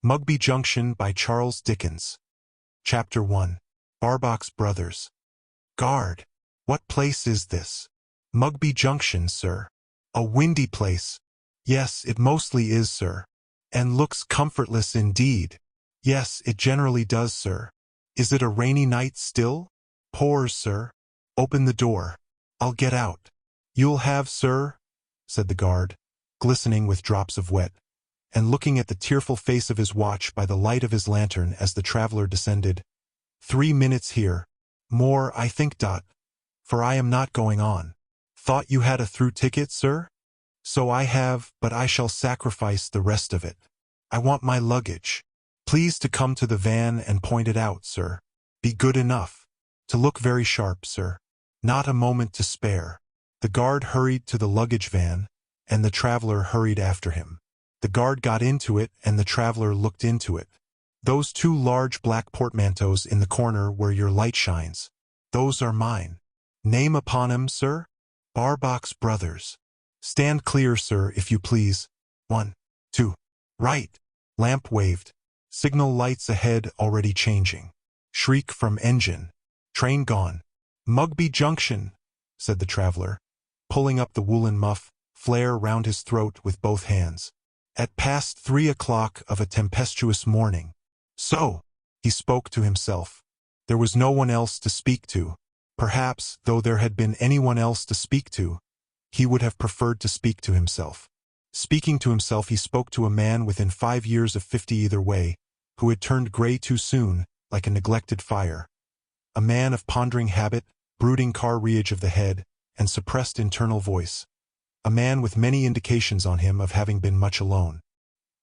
Mugby Junction by Charles Dickens. Chapter 1. Barbox Brothers. Guard! What place is this? Mugby Junction, sir. A windy place. Yes, it mostly is, sir. And looks comfortless indeed. Yes, it generally does, sir. Is it a rainy night still? Pours, sir. Open the door. I'll get out. You'll have, sir, said the guard, glistening with drops of wet, and looking at the tearful face of his watch by the light of his lantern as the traveler descended. 3 minutes here. More, I think, for I am not going on. Thought you had a through ticket, sir? So I have, but I shall sacrifice the rest of it. I want my luggage. Please to come to the van and point it out, sir. Be good enough. To look very sharp, sir. Not a moment to spare. The guard hurried to the luggage van, and the traveler hurried after him. The guard got into it, and the traveler looked into it. Those 2 large black portmanteaus in the corner where your light shines. Those are mine. Name upon 'em, sir? Barbox Brothers. Stand clear, sir, if you please. 1, 2. Right. Lamp waved. Signal lights ahead already changing. Shriek from engine. Train gone. Mugby Junction, said the traveler, pulling up the woolen muff, flare round his throat with both hands. At past 3 o'clock of a tempestuous morning. So, he spoke to himself. There was no one else to speak to. Perhaps, though there had been anyone else to speak to, he would have preferred to speak to himself. Speaking to himself, he spoke to a man within 5 years of 50 either way, who had turned gray too soon, like a neglected fire. A man of pondering habit, brooding carriage of the head, and suppressed internal voice. A man with many indications on him of having been much alone.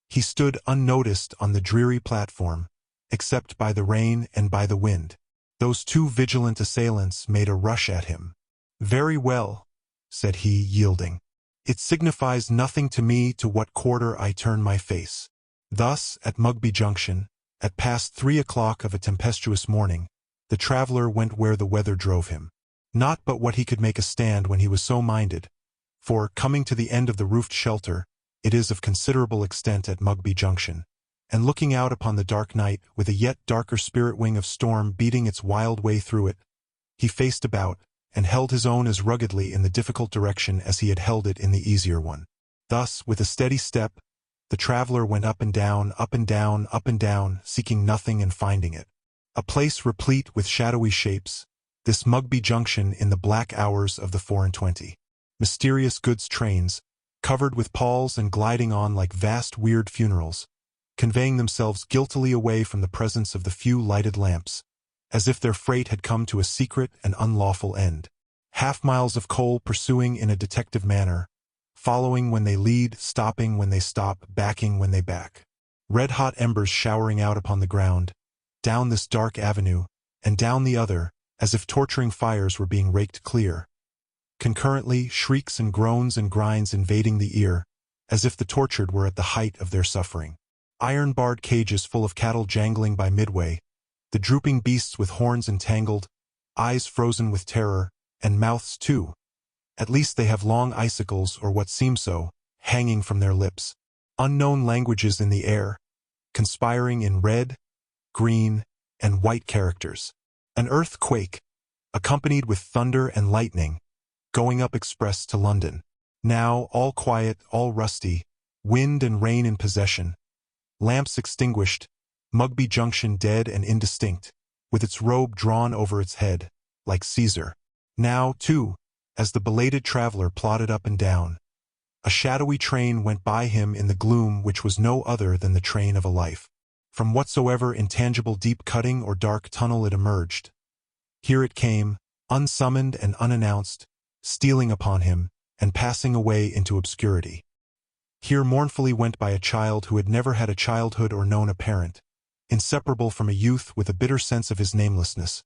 He stood unnoticed on the dreary platform, except by the rain and by the wind. Those 2 vigilant assailants made a rush at him. Very well, said he, yielding. It signifies nothing to me to what quarter I turn my face. Thus, at Mugby Junction, at past 3 o'clock of a tempestuous morning, the traveler went where the weather drove him. Not but what he could make a stand when he was so minded, for, coming to the end of the roofed shelter, it is of considerable extent at Mugby Junction, and looking out upon the dark night with a yet darker spirit wing of storm beating its wild way through it, he faced about, and held his own as ruggedly in the difficult direction as he had held it in the easier one. Thus, with a steady step, the traveler went up and down, up and down, up and down, seeking nothing and finding it. A place replete with shadowy shapes, this Mugby Junction in the black hours of the 4 and 20. Mysterious goods trains, covered with palls and gliding on like vast weird funerals, conveying themselves guiltily away from the presence of the few lighted lamps, as if their freight had come to a secret and unlawful end. Half-miles of coal pursuing in a detective manner, following when they lead, stopping when they stop, backing when they back. Red-hot embers showering out upon the ground, down this dark avenue, and down the other, as if torturing fires were being raked clear. Concurrently, shrieks and groans and grinds invading the ear, as if the tortured were at the height of their suffering. Iron-barred cages full of cattle jangling by midway, the drooping beasts with horns entangled, eyes frozen with terror, and mouths too. At least they have long icicles, or what seem so, hanging from their lips. Unknown languages in the air, conspiring in red, green, and white characters. An earthquake, accompanied with thunder and lightning, going up express to London. Now, all quiet, all rusty, wind and rain in possession. Lamps extinguished, Mugby Junction dead and indistinct, with its robe drawn over its head, like Caesar. Now, too, as the belated traveler plodded up and down, a shadowy train went by him in the gloom which was no other than the train of a life. From whatsoever intangible deep cutting or dark tunnel it emerged, here it came, unsummoned and unannounced, stealing upon him, and passing away into obscurity. Here mournfully went by a child who had never had a childhood or known a parent, inseparable from a youth with a bitter sense of his namelessness,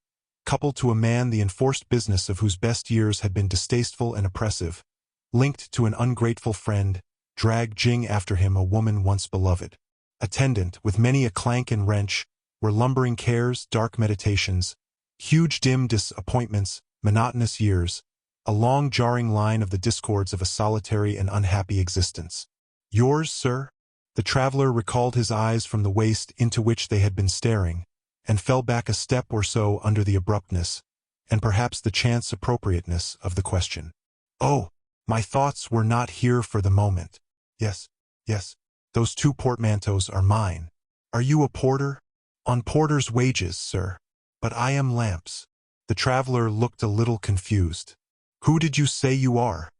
coupled to a man the enforced business of whose best years had been distasteful and oppressive, linked to an ungrateful friend, dragging after him a woman once beloved. Attendant, with many a clank and wrench, were lumbering cares, dark meditations, huge dim disappointments, monotonous years, a long jarring line of the discords of a solitary and unhappy existence. Yours, sir? The traveler recalled his eyes from the waste into which they had been staring, and fell back a step or so under the abruptness, and perhaps the chance appropriateness of the question. "Oh, my thoughts were not here for the moment. Yes, yes, those 2 portmanteaus are mine. Are you a porter?" "On porter's wages, sir. But I am Lamps." The traveler looked a little confused. "Who did you say you are?"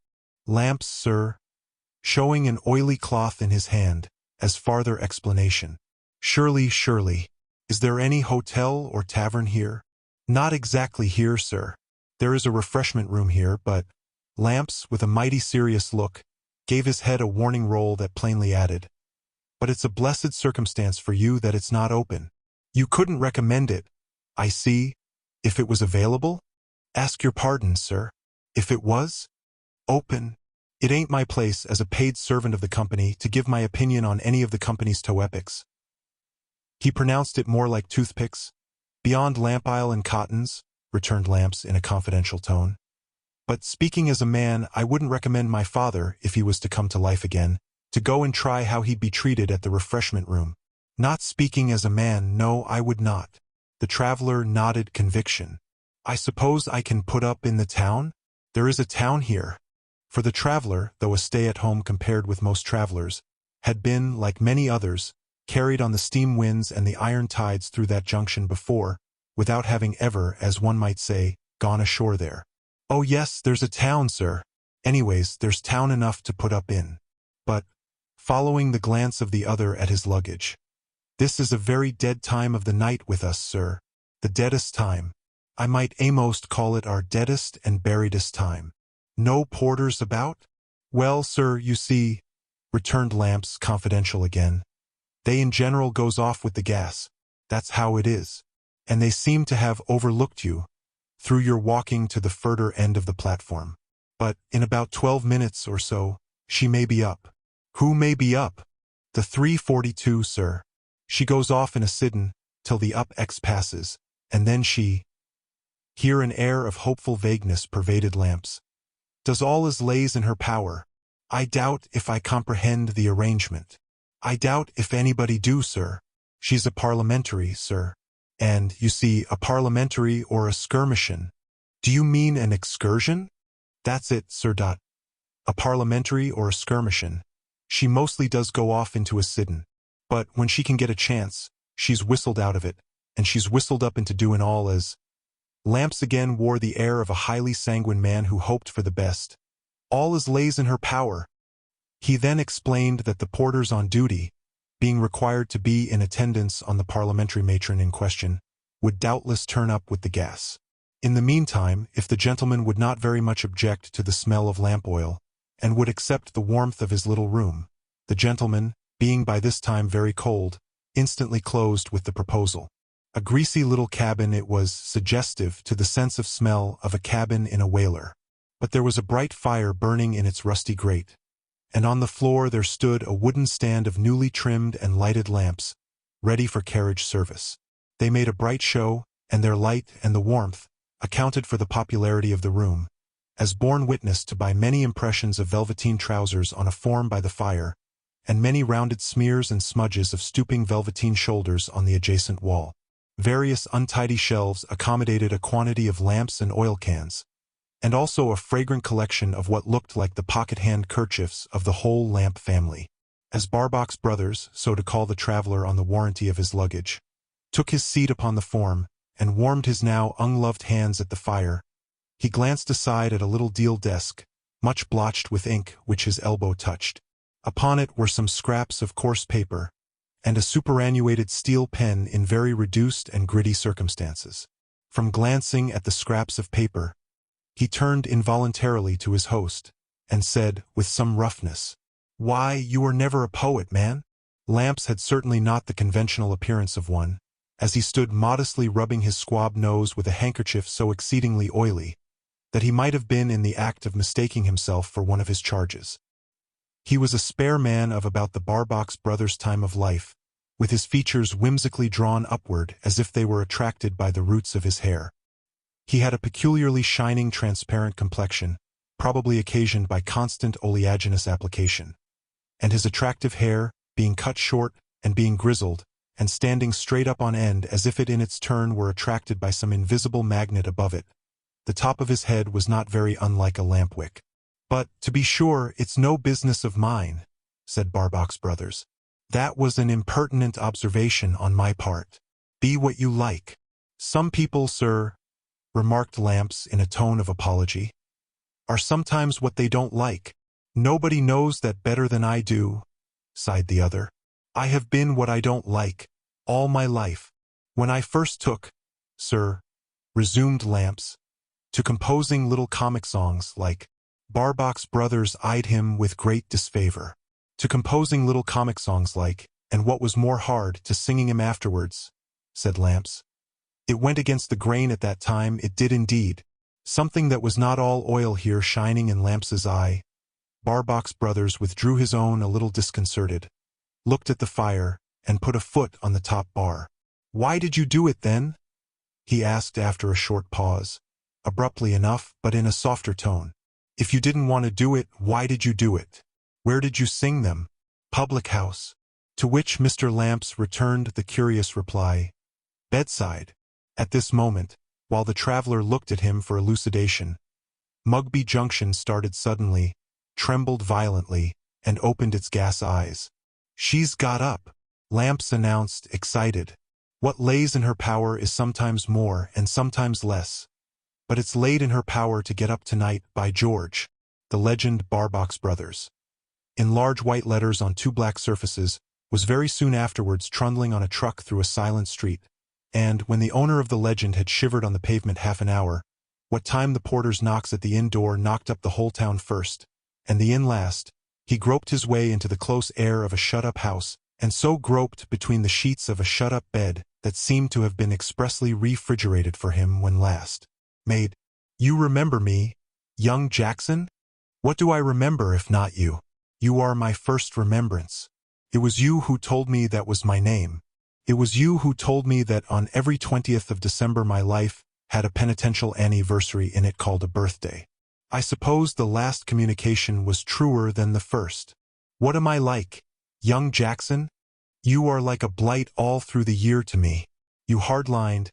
"Lamps, sir," showing an oily cloth in his hand, as farther explanation. Surely. Is there any hotel or tavern here?" "Not exactly here, sir. There is a refreshment room here, but—" Lamps, with a mighty serious look, gave his head a warning roll that plainly added, "But it's a blessed circumstance for you that it's not open. You couldn't recommend it, I see, if it was available?" "Ask your pardon, sir. If it was open, it ain't my place as a paid servant of the company to give my opinion on any of the company's toepics." He pronounced it more like toothpicks. "Beyond lamp aisle and cottons," returned Lamps in a confidential tone. "But speaking as a man, I wouldn't recommend my father, if he was to come to life again, to go and try how he'd be treated at the refreshment room." "Not speaking as a man, no, I would not." The traveler nodded conviction. "I suppose I can put up in the town? There is a town here." For the traveler, though a stay-at-home compared with most travelers, had been, like many others, carried on the steam winds and the iron tides through that junction before, without having ever, as one might say, gone ashore there. "Oh yes, there's a town, sir. Anyways, there's town enough to put up in. But," following the glance of the other at his luggage, "this is a very dead time of the night with us, sir. The deadest time. I might a'most call it our deadest and buriedest time." "No porters about?" "Well, sir, you see," returned Lamps, confidential again, "they in general goes off with the gas. That's how it is. And they seem to have overlooked you, through your walking to the further end of the platform. But, in about 12 minutes or so, she may be up." "Who may be up?" "The 3:42, sir. She goes off in a siddin, till the up X passes, and then she—" Here an air of hopeful vagueness pervaded Lamps. "Does all as lays in her power. I doubt if I comprehend the arrangement." "I doubt if anybody do, sir. She's a parliamentary, sir. And, you see, a parliamentary or a skirmishin." "Do you mean an excursion?" "That's it, sir. A parliamentary or a skirmishin. She mostly does go off into a siddin. But, when she can get a chance, she's whistled out of it, and she's whistled up into doin' all as—" Lamps again wore the air of a highly sanguine man who hoped for the best. "All as lays in her power." He then explained that the porters on duty, being required to be in attendance on the parliamentary matron in question, would doubtless turn up with the gas. In the meantime, if the gentleman would not very much object to the smell of lamp oil, and would accept the warmth of his little room, the gentleman, being by this time very cold, instantly closed with the proposal. A greasy little cabin it was, suggestive to the sense of smell of a cabin in a whaler. But there was a bright fire burning in its rusty grate, and on the floor there stood a wooden stand of newly trimmed and lighted lamps, ready for carriage service. They made a bright show, and their light and the warmth accounted for the popularity of the room, as borne witness to by many impressions of velveteen trousers on a form by the fire, and many rounded smears and smudges of stooping velveteen shoulders on the adjacent wall. Various untidy shelves accommodated a quantity of lamps and oil cans, and also a fragrant collection of what looked like the pocket-hand kerchiefs of the whole lamp family. As Barbox Brothers, so to call the traveler on the warranty of his luggage, took his seat upon the form, and warmed his now ungloved hands at the fire, he glanced aside at a little deal desk, much blotched with ink, which his elbow touched. Upon it were some scraps of coarse paper, and a superannuated steel pen in very reduced and gritty circumstances. From glancing at the scraps of paper, he turned involuntarily to his host, and said, with some roughness, "Why, you were never a poet, man." Lamps had certainly not the conventional appearance of one, as he stood modestly rubbing his squab nose with a handkerchief so exceedingly oily, that he might have been in the act of mistaking himself for one of his charges. He was a spare man of about the Barbox Brothers' time of life, with his features whimsically drawn upward as if they were attracted by the roots of his hair. He had a peculiarly shining transparent complexion, probably occasioned by constant oleaginous application, and his attractive hair, being cut short and being grizzled, and standing straight up on end as if it in its turn were attracted by some invisible magnet above it. The top of his head was not very unlike a lampwick. "But, to be sure, it's no business of mine," said Barbox Brothers. "That was an impertinent observation on my part. Be what you like." "Some people, sir," remarked Lamps in a tone of apology, "are sometimes what they don't like." "Nobody knows that better than I do," sighed the other. "I have been what I don't like, all my life. When I first took, sir," resumed Lamps, "to composing little comic songs like—" Barbox Brothers eyed him with great disfavor. "To composing little comic songs like, and what was more hard, to singing 'em afterwards," said Lamps. "It went against the grain at that time, it did indeed." Something that was not all oil here shining in Lamps's eye, Barbox Brothers withdrew his own a little disconcerted, looked at the fire, and put a foot on the top bar. "Why did you do it, then?" he asked after a short pause, abruptly enough, but in a softer tone. "If you didn't want to do it, why did you do it? Where did you sing them?" "Public house." To which Mr. Lamps returned the curious reply, "Bedside." At this moment, while the traveler looked at him for elucidation, Mugby Junction started suddenly, trembled violently, and opened its gas eyes. "She's got up," Lamps announced, excited. "What lays in her power is sometimes more and sometimes less. But it's laid in her power to get up tonight, by George." The legend Barbox Brothers, in large white letters on two black surfaces, was very soon afterwards trundling on a truck through a silent street, and, when the owner of the legend had shivered on the pavement half an hour, what time the porter's knocks at the inn door knocked up the whole town first, and the inn last, he groped his way into the close air of a shut-up house, and so groped between the sheets of a shut-up bed that seemed to have been expressly refrigerated for him when last made. "You remember me, young Jackson?" "What do I remember if not you? You are my first remembrance. It was you who told me that was my name. It was you who told me that on every 20th of December my life had a penitential anniversary in it called a birthday. I suppose the last communication was truer than the first. What am I like, young Jackson? You are like a blight all through the year to me. You hard-lined,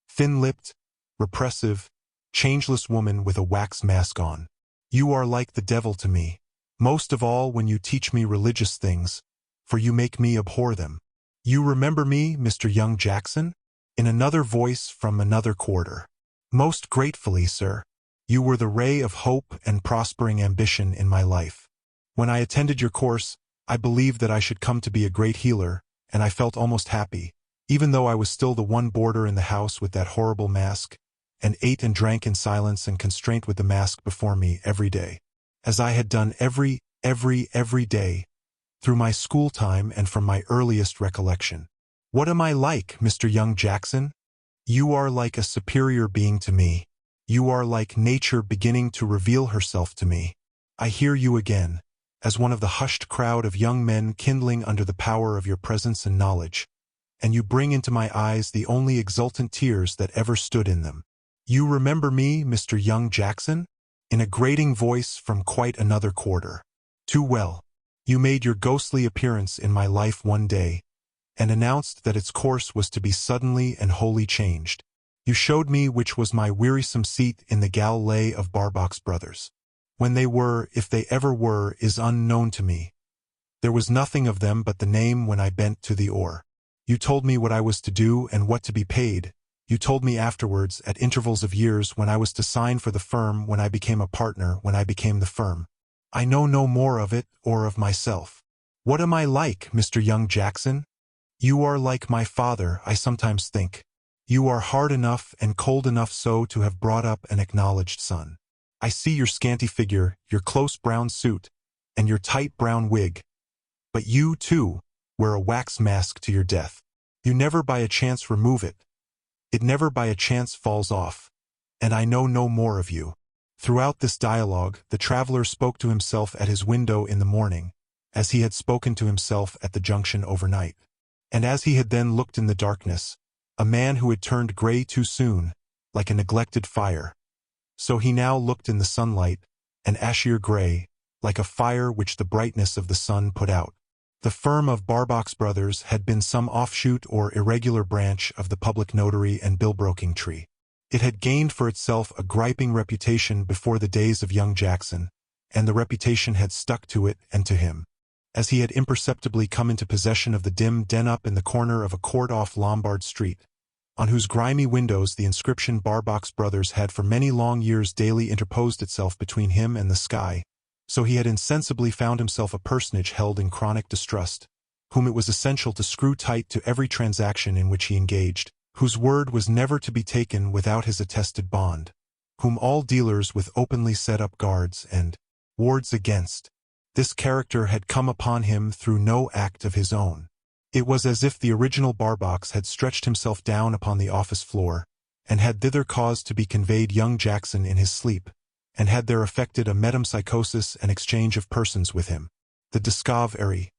thin-lipped, repressive, changeless woman with a wax mask on. You are like the devil to me, most of all when you teach me religious things, for you make me abhor them. You remember me, Mr. Young Jackson?" In another voice from another quarter. "Most gratefully, sir. You were the ray of hope and prospering ambition in my life. When I attended your course, I believed that I should come to be a great healer, and I felt almost happy, even though I was still the one boarder in the house with that horrible mask, and ate and drank in silence and constraint with the mask before me every day, as I had done every day, through my school time and from my earliest recollection. What am I like, Mr. Young Jackson? You are like a superior being to me. You are like nature beginning to reveal herself to me. I hear you again, as one of the hushed crowd of young men kindling under the power of your presence and knowledge, and you bring into my eyes the only exultant tears that ever stood in them. You remember me, Mr. Young Jackson? In a grating voice from quite another quarter. Too well. You made your ghostly appearance in my life one day, and announced that its course was to be suddenly and wholly changed. You showed me which was my wearisome seat in the galley of Barbox Brothers. When they were, if they ever were, is unknown to me. There was nothing of them but the name when I bent to the oar. You told me what I was to do and what to be paid. You told me afterwards, at intervals of years, when I was to sign for the firm, when I became a partner, when I became the firm. I know no more of it or of myself. What am I like, Mr. Young Jackson? You are like my father, I sometimes think. You are hard enough and cold enough so to have brought up an acknowledged son. I see your scanty figure, your close brown suit, and your tight brown wig. But you, too, wear a wax mask to your death. You never by a chance remove it. It never by a chance falls off. And I know no more of you. Throughout this dialogue, the traveler spoke to himself at his window in the morning, as he had spoken to himself at the junction overnight. And as he had then looked in the darkness, a man who had turned gray too soon, like a neglected fire. So he now looked in the sunlight, an ashier gray, like a fire which the brightness of the sun put out. The firm of Barbox Brothers had been some offshoot or irregular branch of the public notary and bill-broking tree. It had gained for itself a griping reputation before the days of young Jackson, and the reputation had stuck to it and to him, as he had imperceptibly come into possession of the dim den up in the corner of a court off Lombard Street, on whose grimy windows the inscription Barbox Brothers had for many long years daily interposed itself between him and the sky, so he had insensibly found himself a personage held in chronic distrust, whom it was essential to screw tight to every transaction in which he engaged, whose word was never to be taken without his attested bond, whom all dealers with openly set up guards and wards against. This character had come upon him through no act of his own. It was as if the original Barbox had stretched himself down upon the office floor, and had thither caused to be conveyed young Jackson in his sleep, and had there effected a metempsychosis and exchange of persons with him. The discovery,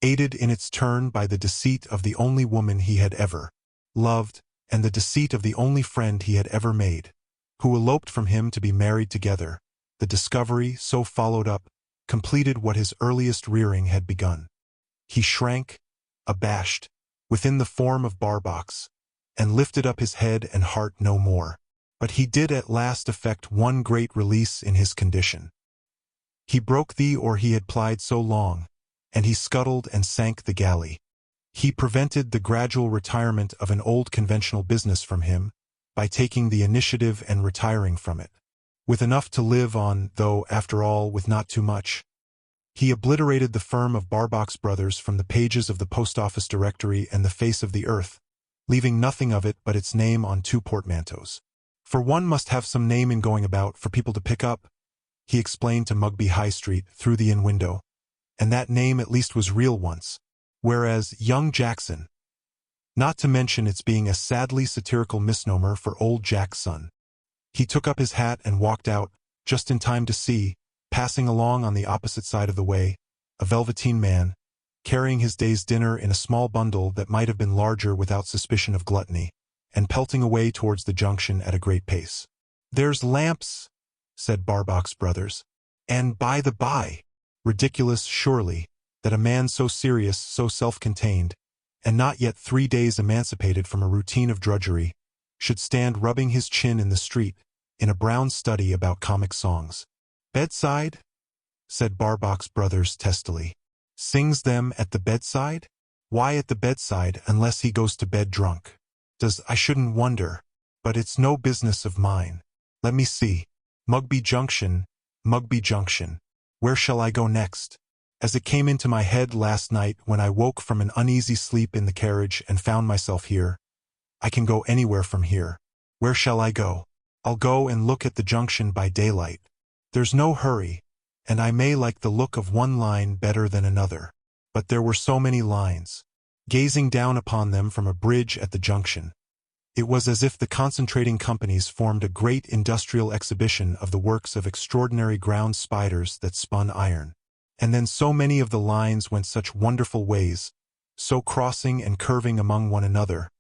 aided in its turn by the deceit of the only woman he had ever loved, and the deceit of the only friend he had ever made, who eloped from him to be married together, the discovery, so followed up, completed what his earliest rearing had begun. He shrank, abashed, within the form of Barbox, and lifted up his head and heart no more. But he did at last effect one great release in his condition. He broke the oar he had plied so long, and he scuttled and sank the galley. He prevented the gradual retirement of an old conventional business from him, by taking the initiative and retiring from it, with enough to live on, though, after all, with not too much. He obliterated the firm of Barbox Brothers from the pages of the post office directory and the face of the earth, leaving nothing of it but its name on 2 portmanteaus. For one must have some name in going about for people to pick up, he explained to Mugby High Street through the inn window, and that name at least was real once, whereas young Jackson, not to mention its being a sadly satirical misnomer for old Jack's son. He took up his hat and walked out, just in time to see, passing along on the opposite side of the way, a velveteen man, carrying his day's dinner in a small bundle that might have been larger without suspicion of gluttony, and pelting away towards the junction at a great pace. "There's lamps," said Barbox Brothers. "And by the by, ridiculous, surely, that a man so serious, so self-contained, and not yet 3 days emancipated from a routine of drudgery, should stand rubbing his chin in the street, in a brown study about comic songs." "Bedside?" said Barbox Brothers testily. "Sings them at the bedside? Why at the bedside unless he goes to bed drunk? I shouldn't wonder. But it's no business of mine. Let me see. Mugby Junction, Mugby Junction. Where shall I go next? As it came into my head last night when I woke from an uneasy sleep in the carriage and found myself here, I can go anywhere from here. Where shall I go? I'll go and look at the junction by daylight. There's no hurry, and I may like the look of one line better than another. But there were so many lines. Gazing down upon them from a bridge at the junction, it was as if the concentrating companies formed a great industrial exhibition of the works of extraordinary ground spiders that spun iron. And then so many of the lines went such wonderful ways, so crossing and curving among one another,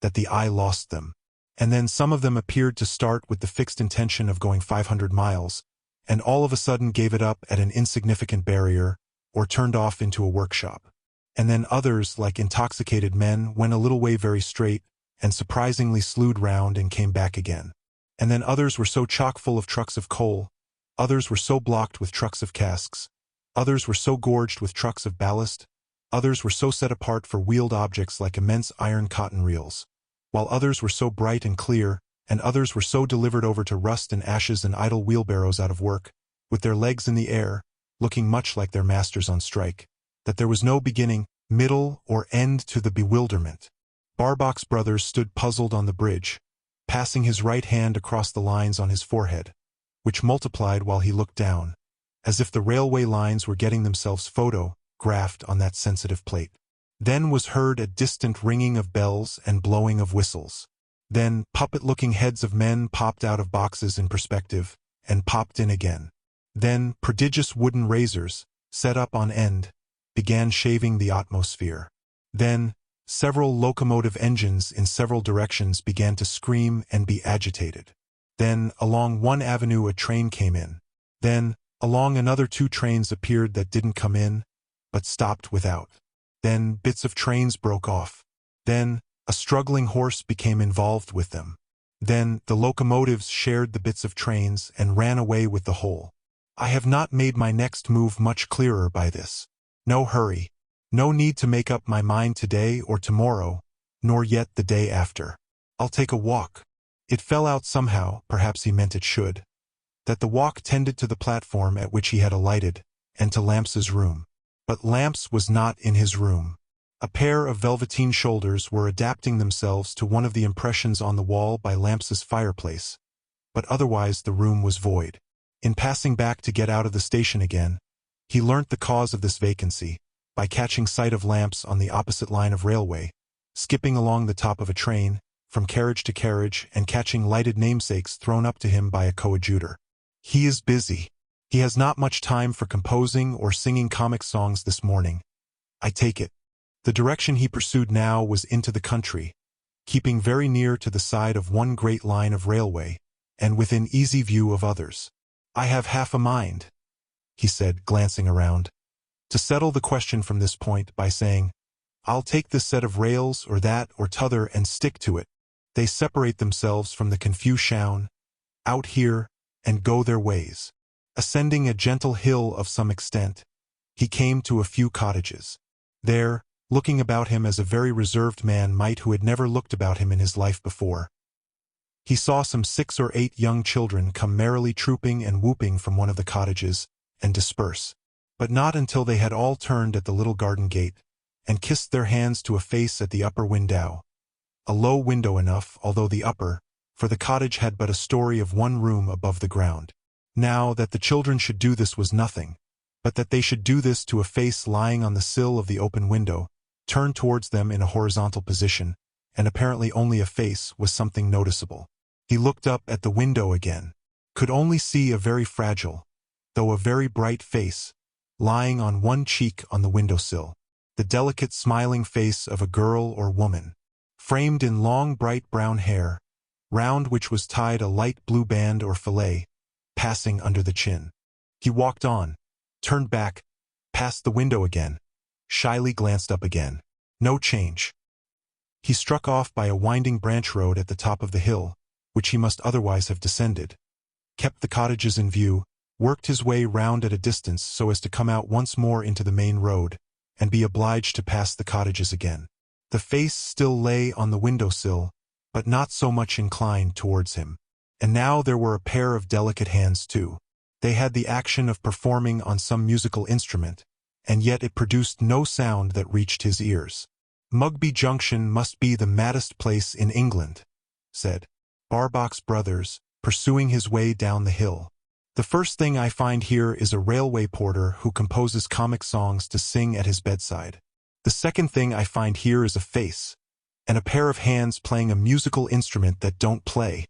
that the eye lost them. And then some of them appeared to start with the fixed intention of going 500 miles, and all of a sudden gave it up at an insignificant barrier, or turned off into a workshop. And then others, like intoxicated men, went a little way very straight, and surprisingly slewed round and came back again. And then others were so chock full of trucks of coal, others were so blocked with trucks of casks, others were so gorged with trucks of ballast, others were so set apart for wheeled objects like immense iron cotton reels, while others were so bright and clear, and others were so delivered over to rust and ashes and idle wheelbarrows out of work, with their legs in the air, looking much like their masters on strike, that there was no beginning, middle, or end to the bewilderment. Barbox Brothers stood puzzled on the bridge, passing his right hand across the lines on his forehead, which multiplied while he looked down, as if the railway lines were getting themselves photographed on that sensitive plate. Then was heard a distant ringing of bells and blowing of whistles. Then puppet-looking heads of men popped out of boxes in perspective, and popped in again. Then prodigious wooden razors, set up on end, began shaving the atmosphere. Then several locomotive engines in several directions began to scream and be agitated. Then along one avenue a train came in. Then along another 2 trains appeared that didn't come in, but stopped without. Then bits of trains broke off. Then a struggling horse became involved with them. Then the locomotives shared the bits of trains and ran away with the whole. I have not made my next move much clearer by this. No hurry. No need to make up my mind today or tomorrow, nor yet the day after. I'll take a walk. It fell out somehow, perhaps he meant it should, that the walk tended to the platform at which he had alighted, and to Lamps's room. But Lamps was not in his room. A pair of velveteen shoulders were adapting themselves to one of the impressions on the wall by Lamps's fireplace, but otherwise the room was void. In passing back to get out of the station again, he learnt the cause of this vacancy, by catching sight of Lamps on the opposite line of railway, skipping along the top of a train, from carriage to carriage, and catching lighted namesakes thrown up to him by a coadjutor. He is busy. He has not much time for composing or singing comic songs this morning, I take it. The direction he pursued now was into the country, keeping very near to the side of one great line of railway, and within easy view of others. I have half a mind, he said, glancing around, to settle the question from this point by saying, I'll take this set of rails or that or t'other and stick to it. They separate themselves from the confusion, out here, and go their ways. Ascending a gentle hill of some extent, he came to a few cottages. There, looking about him as a very reserved man might who had never looked about him in his life before, he saw some 6 or 8 young children come merrily trooping and whooping from one of the cottages, and disperse. But not until they had all turned at the little garden gate, and kissed their hands to a face at the upper window. A low window enough, although the upper, for the cottage had but a story of one room above the ground. Now, that the children should do this was nothing, but that they should do this to a face lying on the sill of the open window, turned towards them in a horizontal position, and apparently only a face, was something noticeable. He looked up at the window again, could only see a very fragile, though a very bright face, lying on one cheek on the windowsill, the delicate smiling face of a girl or woman, framed in long bright brown hair, round which was tied a light blue band or fillet, passing under the chin. He walked on, turned back, passed the window again, shyly glanced up again. No change. He struck off by a winding branch road at the top of the hill, which he must otherwise have descended, kept the cottages in view, worked his way round at a distance so as to come out once more into the main road, and be obliged to pass the cottages again. The face still lay on the windowsill, but not so much inclined towards him. And now there were a pair of delicate hands too. They had the action of performing on some musical instrument, and yet it produced no sound that reached his ears. Mugby Junction must be the maddest place in England, said Barbox Brothers, pursuing his way down the hill. The first thing I find here is a railway porter who composes comic songs to sing at his bedside. The second thing I find here is a face, and a pair of hands playing a musical instrument that don't play.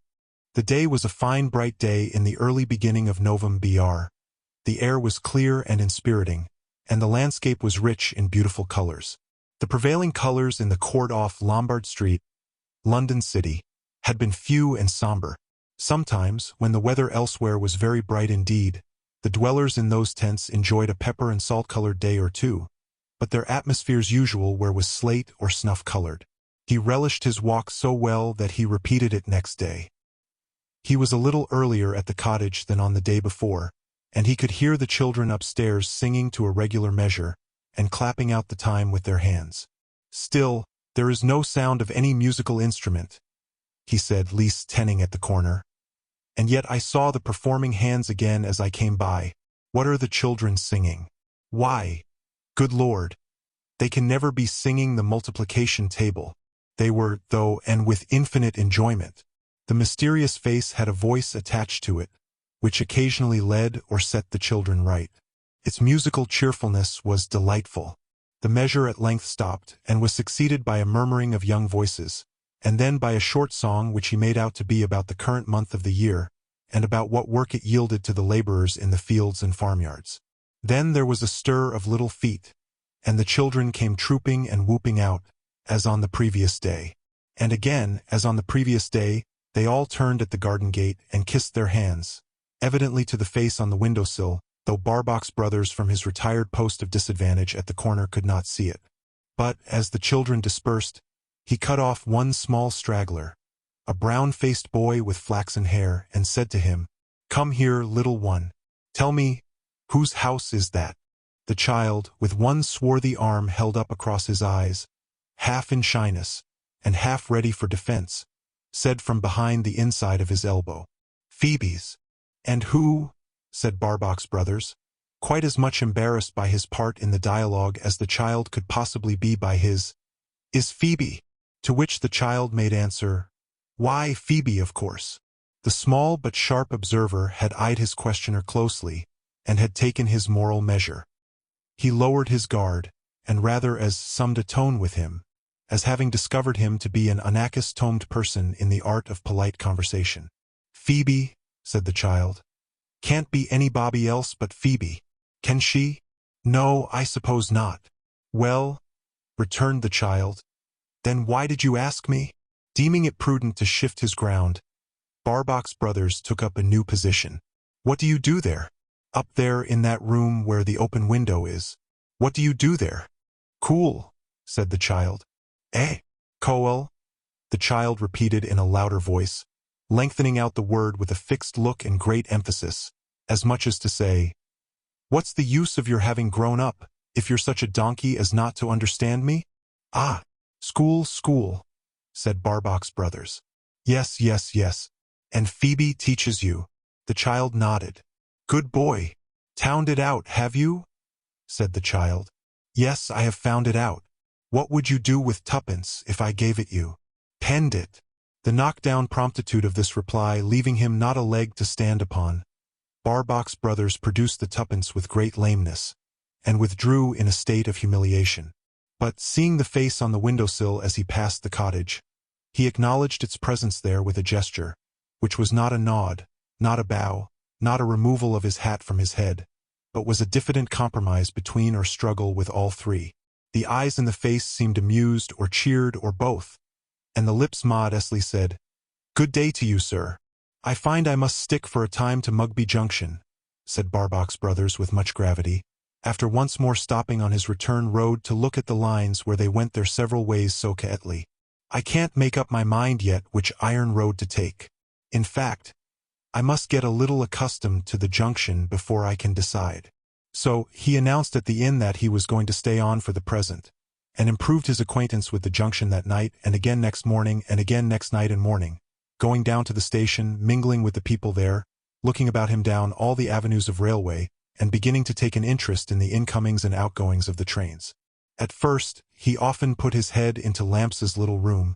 The day was a fine bright day in the early beginning of November. The air was clear and inspiriting, and the landscape was rich in beautiful colors. The prevailing colors in the court off Lombard Street, London City, had been few and somber. Sometimes, when the weather elsewhere was very bright indeed, the dwellers in those tents enjoyed a pepper and salt-colored day or two, but their atmosphere's usual wear was slate or snuff-colored. He relished his walk so well that he repeated it next day. He was a little earlier at the cottage than on the day before, and he could hear the children upstairs singing to a regular measure, and clapping out the time with their hands. Still, there is no sound of any musical instrument, he said, least tenning at the corner. And yet I saw the performing hands again as I came by. What are the children singing? Why, good Lord, they can never be singing the multiplication table. They were, though, and with infinite enjoyment. The mysterious face had a voice attached to it, which occasionally led or set the children right. Its musical cheerfulness was delightful. The measure at length stopped, and was succeeded by a murmuring of young voices, and then by a short song which he made out to be about the current month of the year, and about what work it yielded to the laborers in the fields and farmyards. Then there was a stir of little feet, and the children came trooping and whooping out, as on the previous day. And again, as on the previous day, they all turned at the garden gate and kissed their hands, evidently to the face on the windowsill, though Barbox Brothers from his retired post of disadvantage at the corner could not see it. But, as the children dispersed, he cut off one small straggler, a brown-faced boy with flaxen hair, and said to him, "Come here, little one. Tell me, whose house is that?" The child, with one swarthy arm held up across his eyes, half in shyness, and half ready for defense, said from behind the inside of his elbow, "Phoebe's." "And who?" said Barbox Brothers, quite as much embarrassed by his part in the dialogue as the child could possibly be by his, "Is Phoebe," to which the child made answer, "Why, Phoebe, of course." The small but sharp observer had eyed his questioner closely, and had taken his moral measure. He lowered his guard, and rather as summed a tone with him, as having discovered him to be an unaccustomed person in the art of polite conversation. "Phoebe," said the child, "can't be anybody else but Phoebe, can she?" "No, I suppose not." "Well," returned the child, "then why did you ask me?" Deeming it prudent to shift his ground, Barbox Brothers took up a new position. "What do you do there?" "Up there in that room where the open window is." "What do you do there?" "Cool," said the child. "Eh? Coel?" the child repeated in a louder voice, lengthening out the word with a fixed look and great emphasis, as much as to say, "What's the use of your having grown up, if you're such a donkey as not to understand me?" "Ah, school, school," said Barbox Brothers. "Yes, yes, yes. And Phoebe teaches you." The child nodded. "Good boy. Towned it out, have you?" said the child. "Yes, I have found it out. What would you do with tuppence if I gave it you?" "Penned it." The knockdown promptitude of this reply leaving him not a leg to stand upon, Barbox Brothers produced the tuppence with great lameness, and withdrew in a state of humiliation. But, seeing the face on the windowsill as he passed the cottage, he acknowledged its presence there with a gesture, which was not a nod, not a bow, not a removal of his hat from his head, but was a diffident compromise between or struggle with all three. The eyes in the face seemed amused or cheered or both, and the lips modestly said, "Good day to you, sir." "I find I must stick for a time to Mugby Junction," said Barbox Brothers with much gravity, after once more stopping on his return road to look at the lines where they went their several ways so quietly. "I can't make up my mind yet which iron road to take. In fact, I must get a little accustomed to the junction before I can decide." So, he announced at the inn that he was going to stay on for the present, and improved his acquaintance with the junction that night, and again next morning, and again next night and morning, going down to the station, mingling with the people there, looking about him down all the avenues of railway, and beginning to take an interest in the incomings and outgoings of the trains. At first, he often put his head into Lamps's little room,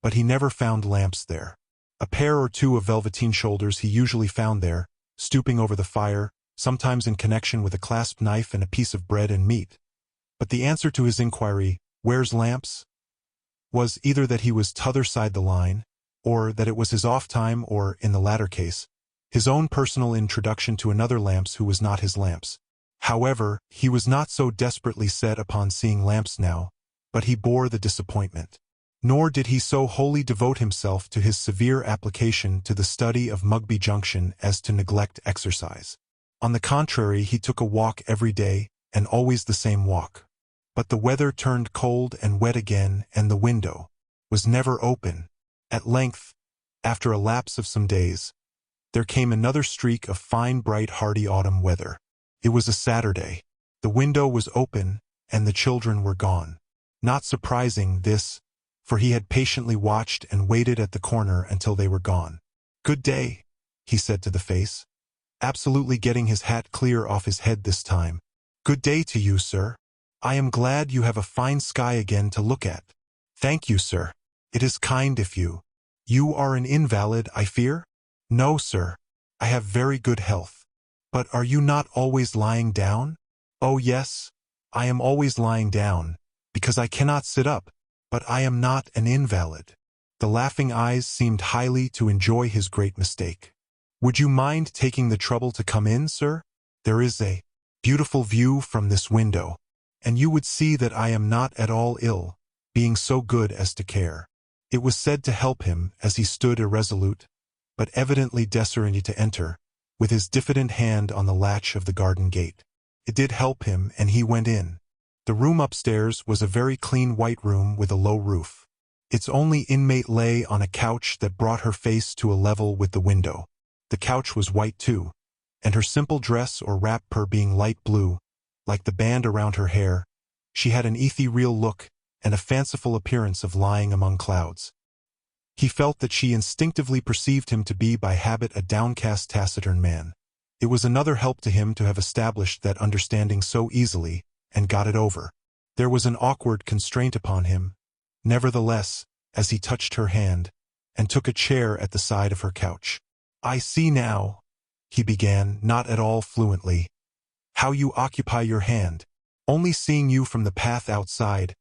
but he never found Lamps there. A pair or two of velveteen shoulders he usually found there, stooping over the fire, sometimes in connection with a clasp knife and a piece of bread and meat. But the answer to his inquiry, "Where's Lamps?" was either that he was t'other side the line, or that it was his off time, or, in the latter case, his own personal introduction to another Lamps who was not his Lamps. However, he was not so desperately set upon seeing Lamps now, but he bore the disappointment. Nor did he so wholly devote himself to his severe application to the study of Mugby Junction as to neglect exercise. On the contrary, he took a walk every day, and always the same walk. But the weather turned cold and wet again, and the window was never open. At length, after a lapse of some days, there came another streak of fine, bright, hardy autumn weather. It was a Saturday. The window was open, and the children were gone. Not surprising, this, for he had patiently watched and waited at the corner until they were gone. "Good day," he said to the face, absolutely getting his hat clear off his head this time. "Good day to you, sir. I am glad you have a fine sky again to look at." "Thank you, sir. It is kind of you. You are an invalid, I fear?" "No, sir. I have very good health." "But are you not always lying down?" "Oh, yes, I am always lying down, because I cannot sit up, but I am not an invalid." The laughing eyes seemed highly to enjoy his great mistake. "Would you mind taking the trouble to come in, sir? There is a beautiful view from this window, and you would see that I am not at all ill, being so good as to care." It was said to help him, as he stood irresolute, but evidently determined to enter, with his diffident hand on the latch of the garden gate. It did help him, and he went in. The room upstairs was a very clean white room with a low roof. Its only inmate lay on a couch that brought her face to a level with the window. The couch was white too, and her simple dress or wrapper being light blue, like the band around her hair, she had an ethereal look and a fanciful appearance of lying among clouds. He felt that she instinctively perceived him to be by habit a downcast, taciturn man. It was another help to him to have established that understanding so easily, and got it over. There was an awkward constraint upon him, nevertheless, as he touched her hand, and took a chair at the side of her couch. "I see now," he began, not at all fluently, "how you occupy your hand. Only seeing you from the path outside,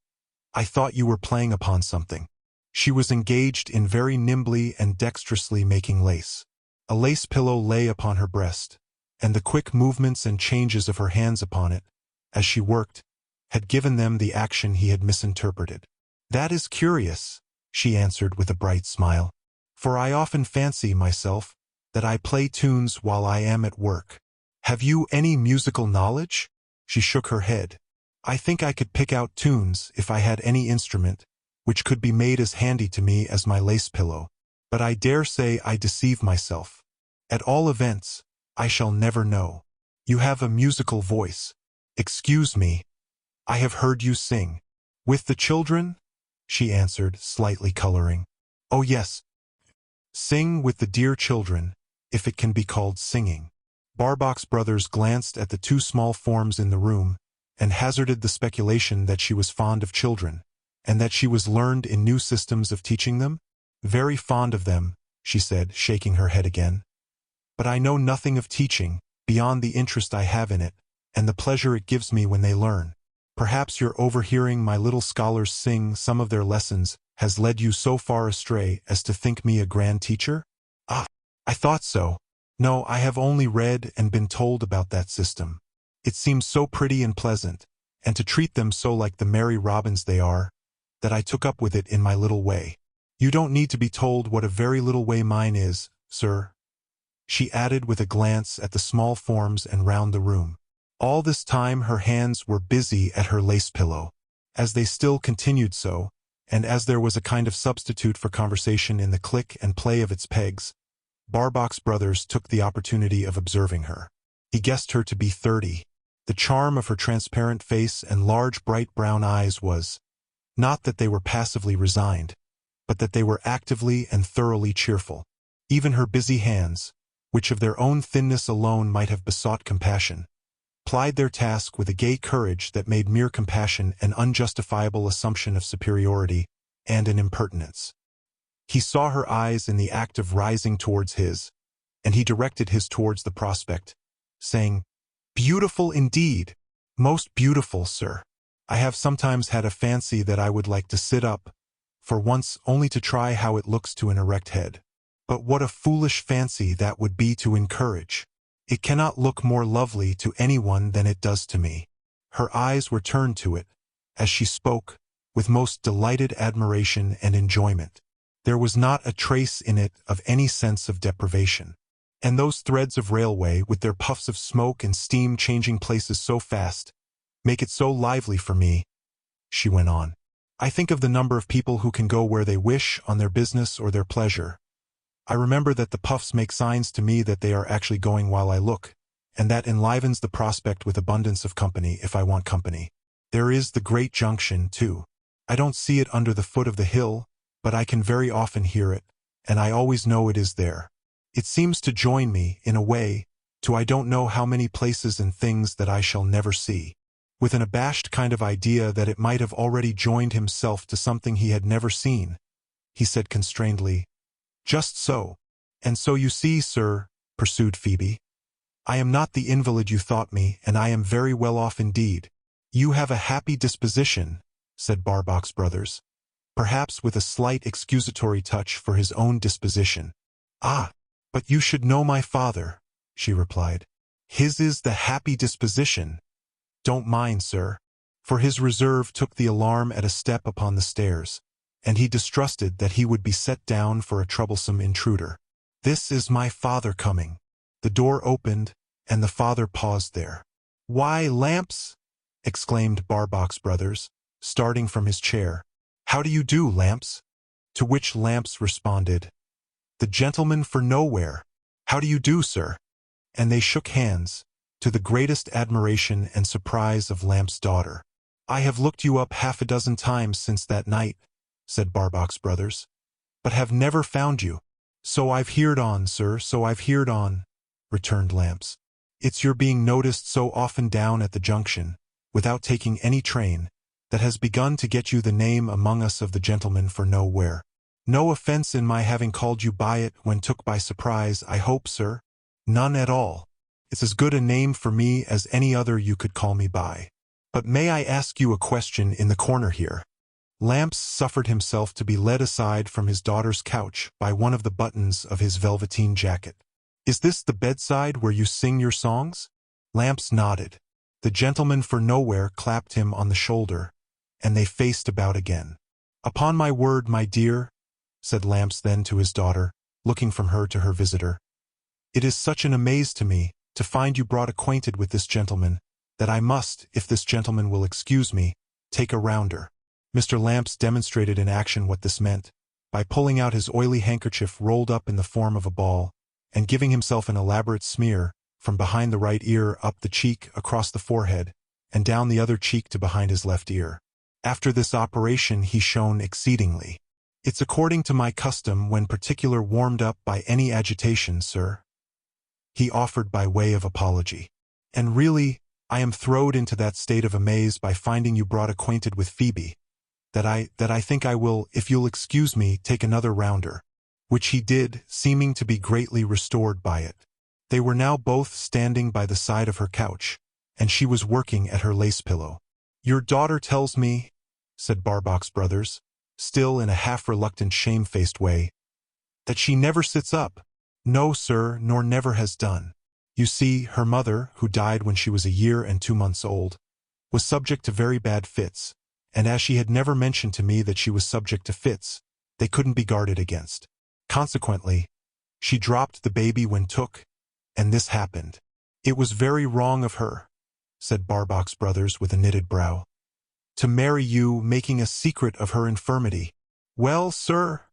I thought you were playing upon something." She was engaged in very nimbly and dexterously making lace. A lace pillow lay upon her breast, and the quick movements and changes of her hands upon it, as she worked, had given them the action he had misinterpreted. "That is curious," she answered with a bright smile, "for I often fancy myself that I play tunes while I am at work. Have you any musical knowledge?" She shook her head. "I think I could pick out tunes if I had any instrument, which could be made as handy to me as my lace pillow. But I dare say I deceive myself. At all events, I shall never know. You have a musical voice. Excuse me. I have heard you sing." "With the children?" she answered, slightly coloring. "Oh yes. Sing with the dear children, if it can be called singing." Barbox Brothers glanced at the two small forms in the room, and hazarded the speculation that she was fond of children, and that she was learned in new systems of teaching them. "Very fond of them," she said, shaking her head again. "But I know nothing of teaching, beyond the interest I have in it, and the pleasure it gives me when they learn. Perhaps your overhearing my little scholars sing some of their lessons has led you so far astray as to think me a grand teacher?" "Ah, I thought so. No, I have only read and been told about that system. It seems so pretty and pleasant, and to treat them so like the merry robins they are, that I took up with it in my little way. You don't need to be told what a very little way mine is, sir," she added with a glance at the small forms and round the room. All this time her hands were busy at her lace pillow. As they still continued so, and as there was a kind of substitute for conversation in the click and play of its pegs, Barbox Brothers took the opportunity of observing her. He guessed her to be 30. The charm of her transparent face and large bright brown eyes was, not that they were passively resigned, but that they were actively and thoroughly cheerful. Even her busy hands, which of their own thinness alone might have besought compassion, plied their task with a gay courage that made mere compassion an unjustifiable assumption of superiority and an impertinence. He saw her eyes in the act of rising towards his, and he directed his towards the prospect, saying, "Beautiful indeed, most beautiful, sir. I have sometimes had a fancy that I would like to sit up, for once only to try how it looks to an erect head. But what a foolish fancy that would be to encourage. It cannot look more lovely to anyone than it does to me." Her eyes were turned to it, as she spoke, with most delighted admiration and enjoyment. There was not a trace in it of any sense of deprivation. "And those threads of railway, with their puffs of smoke and steam changing places so fast, make it so lively for me," she went on. "I think of the number of people who can go where they wish on their business or their pleasure. I remember that the puffs make signs to me that they are actually going while I look, and that enlivens the prospect with abundance of company if I want company. There is the great junction, too. I don't see it under the foot of the hill, but I can very often hear it, and I always know it is there. It seems to join me, in a way, to I don't know how many places and things that I shall never see." With an abashed kind of idea that it might have already joined himself to something he had never seen, he said constrainedly, "Just so. And so you see, sir," pursued Phoebe, "I am not the invalid you thought me, and I am very well off indeed." "You have a happy disposition," said Barbox Brothers, perhaps with a slight excusatory touch for his own disposition. "Ah, but you should know my father," she replied. "His is the happy disposition. Don't mind, sir." For his reserve took the alarm at a step upon the stairs, and he distrusted that he would be set down for a troublesome intruder. "This is my father coming." The door opened, and the father paused there. "Why, Lamps!" exclaimed Barbox Brothers, starting from his chair. "How do you do, Lamps?" To which Lamps responded, "The gentleman for nowhere. How do you do, sir?" And they shook hands, to the greatest admiration and surprise of Lamps' daughter. "I have looked you up half a dozen times since that night," said Barbox Brothers, "but have never found you." "So I've heerd on, sir, so I've heerd on," returned Lamps. "It's your being noticed so often down at the junction, without taking any train, that has begun to get you the name among us of the gentleman for nowhere. No offence in my having called you by it when took by surprise, I hope, sir? None at all. It's as good a name for me as any other you could call me by. But may I ask you a question in the corner here?" Lamps suffered himself to be led aside from his daughter's couch by one of the buttons of his velveteen jacket. "Is this the bedside where you sing your songs?" Lamps nodded. The gentleman for nowhere clapped him on the shoulder, and they faced about again. "Upon my word, my dear," said Lamps then to his daughter, looking from her to her visitor, "it is such an amaze to me to find you brought acquainted with this gentleman, that I must, if this gentleman will excuse me, take a rounder." Mr. Lamps demonstrated in action what this meant, by pulling out his oily handkerchief rolled up in the form of a ball, and giving himself an elaborate smear, from behind the right ear up the cheek across the forehead, and down the other cheek to behind his left ear. After this operation he shone exceedingly. "It's according to my custom when particular warmed up by any agitation, sir," he offered by way of apology. "And really, I am throwed into that state of amaze by finding you brought acquainted with Phoebe, that I think I will, if you'll excuse me, take another rounder," which he did, seeming to be greatly restored by it. They were now both standing by the side of her couch, and she was working at her lace pillow. "Your daughter tells me," said Barbox Brothers, still in a half-reluctant shamefaced way, "that she never sits up." "No, sir, nor never has done. You see, her mother, who died when she was a year and 2 months old, was subject to very bad fits, and as she had never mentioned to me that she was subject to fits, they couldn't be guarded against. Consequently, she dropped the baby when took, and this happened." "It was very wrong of her," said Barbox Brothers with a knitted brow, "to marry you, making a secret of her infirmity." "Well, sir,"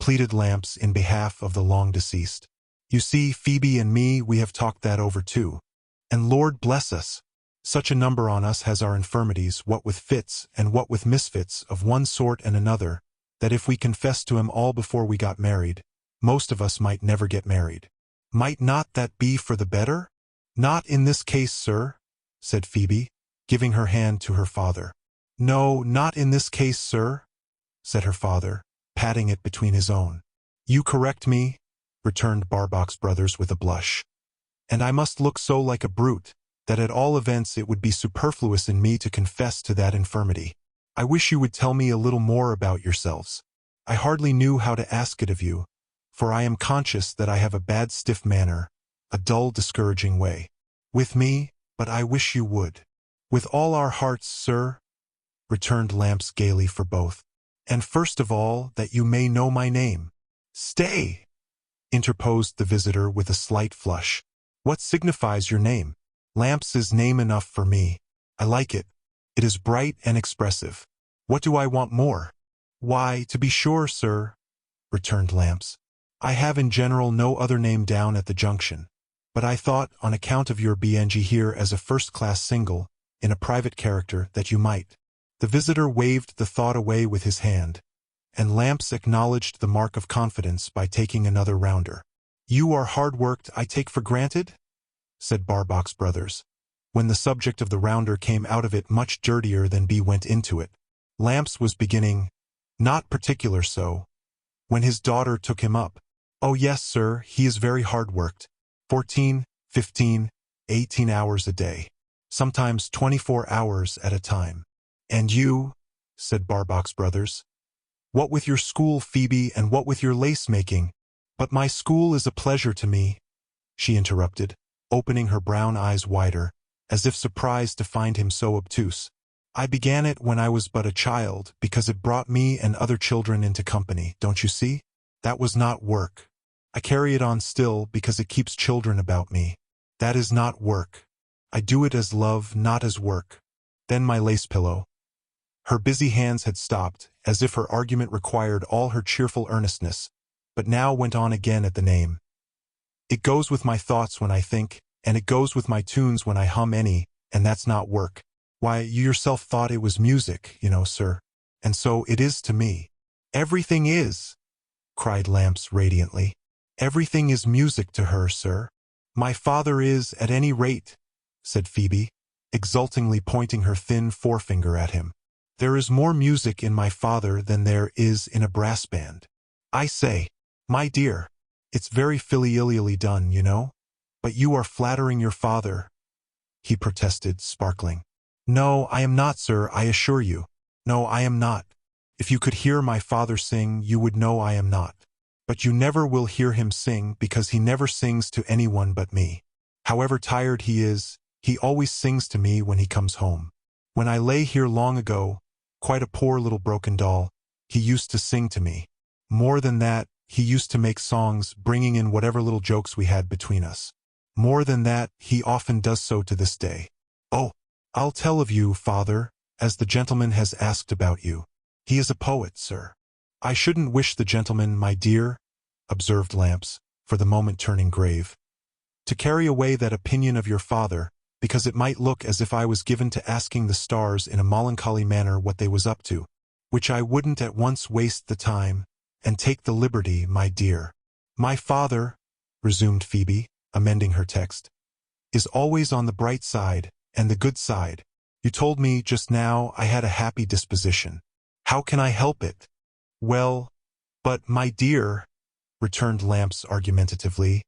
pleaded Lamps in behalf of the long-deceased, "you see, Phoebe and me, we have talked that over too. And Lord bless us, such a number on us has our infirmities, what with fits and what with misfits of one sort and another, that if we confessed to him all before we got married, most of us might never get married." "Might not that be for the better?" "Not in this case, sir," said Phoebe, giving her hand to her father. "No, not in this case, sir," said her father, patting it between his own. "You correct me," returned Barbox Brothers with a blush. "And I must look so like a brute, that at all events it would be superfluous in me to confess to that infirmity. I wish you would tell me a little more about yourselves. I hardly knew how to ask it of you, for I am conscious that I have a bad stiff manner, a dull discouraging way with me, but I wish you would." "With all our hearts, sir," returned Lamps gaily for both. "And first of all, that you may know my name." "Stay!" interposed the visitor with a slight flush. "What signifies your name?" "Lamps is name enough for me. I like it. It is bright and expressive. What do I want more?" "Why, to be sure, sir," returned Lamps, "I have in general no other name down at the junction, but I thought, on account of your being here as a first-class single, in a private character, that you might." The visitor waved the thought away with his hand, and Lamps acknowledged the mark of confidence by taking another rounder. "You are hard-worked, I take for granted?" said Barbox Brothers, when the subject of the rounder came out of it much dirtier than B went into it. Lamps was beginning, "Not particular so," when his daughter took him up. "Oh yes, sir, he is very hard-worked. 14, 15, 18 hours a day. Sometimes 24 hours at a time." "And you," said Barbox Brothers, "what with your school, Phoebe, and what with your lace-making—" "But my school is a pleasure to me," she interrupted, opening her brown eyes wider, as if surprised to find him so obtuse. "I began it when I was but a child, because it brought me and other children into company, don't you see? That was not work. I carry it on still because it keeps children about me. That is not work. I do it as love, not as work. Then my lace pillow. Her busy hands had stopped, as if her argument required all her cheerful earnestness, but now went on again at the name. It goes with my thoughts when I think, and it goes with my tunes when I hum any, and that's not work. Why, you yourself thought it was music, you know, sir. And so it is to me. Everything is, cried Lamps radiantly. Everything is music to her, sir. My father is, at any rate, said Phoebe, exultingly pointing her thin forefinger at him. There is more music in my father than there is in a brass band. I say, my dear, it's very filially done, you know. But you are flattering your father, he protested, sparkling. No, I am not, sir, I assure you. No, I am not. If you could hear my father sing, you would know I am not. But you never will hear him sing because he never sings to anyone but me. However tired he is, he always sings to me when he comes home. When I lay here long ago, quite a poor little broken doll, he used to sing to me. More than that, he used to make songs, bringing in whatever little jokes we had between us. More than that, he often does so to this day. Oh, I'll tell of you, father, as the gentleman has asked about you. He is a poet, sir. I shouldn't wish the gentleman, my dear, observed Lamps, for the moment turning grave, to carry away that opinion of your father, because it might look as if I was given to asking the stars in a melancholy manner what they was up to, which I wouldn't at once waste the time, and take the liberty, my dear. My father, resumed Phoebe, amending her text, is always on the bright side, and the good side. You told me just now I had a happy disposition. How can I help it? Well, but, my dear, returned Lamps argumentatively,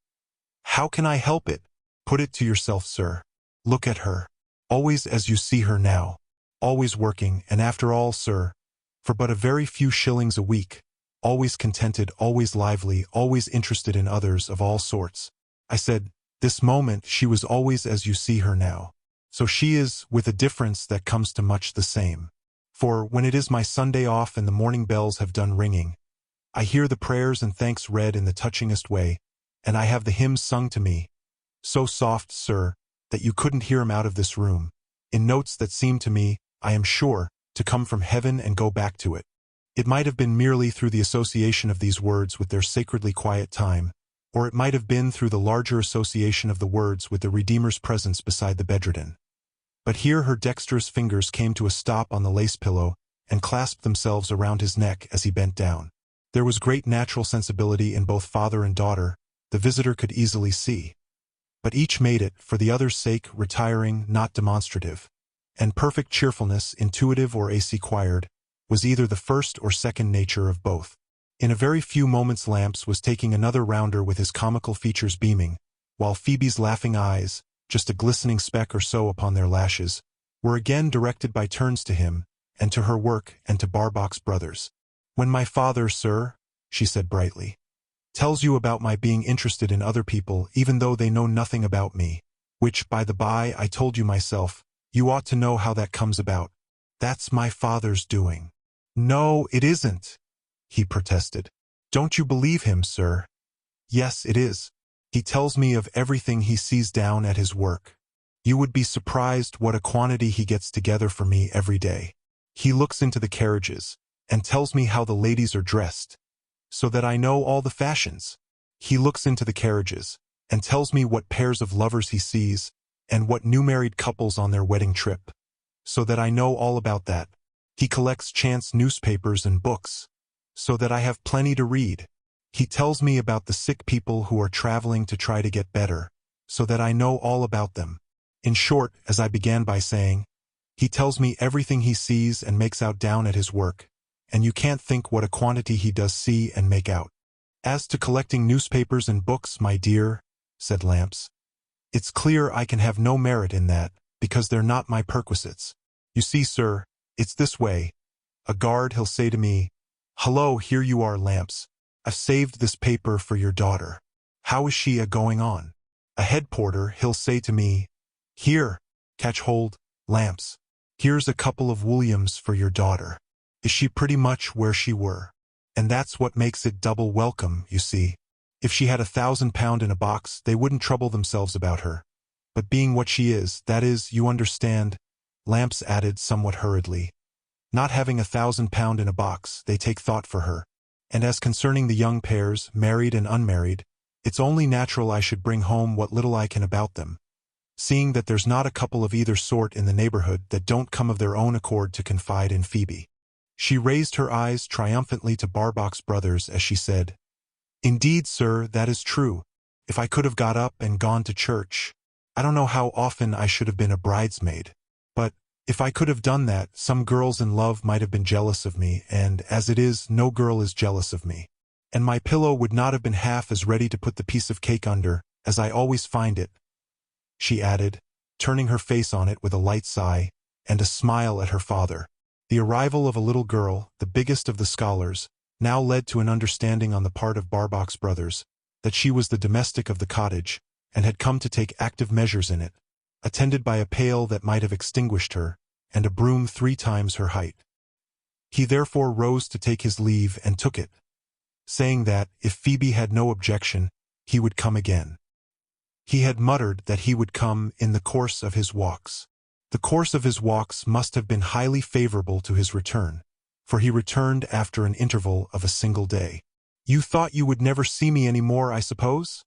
how can I help it? Put it to yourself, sir. Look at her, always as you see her now, always working, and after all, sir, for but a very few shillings a week, always contented, always lively, always interested in others of all sorts. I said, this moment she was always as you see her now. So she is, with a difference that comes to much the same. For, when it is my Sunday off and the morning bells have done ringing, I hear the prayers and thanks read in the touchingest way, and I have the hymns sung to me, so soft, sir, that you couldn't hear 'em out of this room, in notes that seem to me, I am sure, to come from heaven and go back to it. It might have been merely through the association of these words with their sacredly quiet time, or it might have been through the larger association of the words with the Redeemer's presence beside the bedridden. But here her dexterous fingers came to a stop on the lace pillow and clasped themselves around his neck as he bent down. There was great natural sensibility in both father and daughter, the visitor could easily see. But each made it, for the other's sake, retiring, not demonstrative. And perfect cheerfulness, intuitive or acquired, was either the first or second nature of both. In a very few moments Lamps was taking another rounder with his comical features beaming, while Phoebe's laughing eyes, just a glistening speck or so upon their lashes, were again directed by turns to him, and to her work, and to Barbox Brothers. When my father, sir, she said brightly, tells you about my being interested in other people even though they know nothing about me, which, by the by, I told you myself, you ought to know how that comes about. That's my father's doing. No, it isn't, he protested. Don't you believe him, sir? Yes, it is. He tells me of everything he sees down at his work. You would be surprised what a quantity he gets together for me every day. He looks into the carriages, and tells me how the ladies are dressed, so that I know all the fashions. He looks into the carriages, and tells me what pairs of lovers he sees, and what new married couples on their wedding trip, so that I know all about that. He collects chance newspapers and books, so that I have plenty to read. He tells me about the sick people who are traveling to try to get better, so that I know all about them. In short, as I began by saying, he tells me everything he sees and makes out down at his work, and you can't think what a quantity he does see and make out. As to collecting newspapers and books, my dear, said Lamps, it's clear I can have no merit in that, because they're not my perquisites. You see, sir, it's this way. A guard, he'll say to me, "Hello, here you are, Lamps. I've saved this paper for your daughter. How is she a-going on?" A head porter, he'll say to me, "Here, catch hold, Lamps. Here's a couple of Williams for your daughter. Is she pretty much where she were?" And that's what makes it double welcome, you see. If she had £1,000 in a box, they wouldn't trouble themselves about her. But being what she is, that is, you understand, Lamps added somewhat hurriedly. Not having £1,000 in a box, they take thought for her. And as concerning the young pairs, married and unmarried, it's only natural I should bring home what little I can about them, seeing that there's not a couple of either sort in the neighborhood that don't come of their own accord to confide in Phoebe. She raised her eyes triumphantly to Barbox Brothers as she said, "Indeed, sir, that is true. If I could have got up and gone to church, I don't know how often I should have been a bridesmaid. But, if I could have done that, some girls in love might have been jealous of me, and, as it is, no girl is jealous of me. And my pillow would not have been half as ready to put the piece of cake under, as I always find it," she added, turning her face on it with a light sigh, and a smile at her father. The arrival of a little girl, the biggest of the scholars, now led to an understanding on the part of Barbox Brothers, that she was the domestic of the cottage, and had come to take active measures in it, attended by a pail that might have extinguished her, and a broom 3 times her height. He therefore rose to take his leave and took it, saying that, if Phoebe had no objection, he would come again. He had muttered that he would come in the course of his walks. The course of his walks must have been highly favorable to his return, for he returned after an interval of a single day. "You thought you would never see me any more, I suppose?"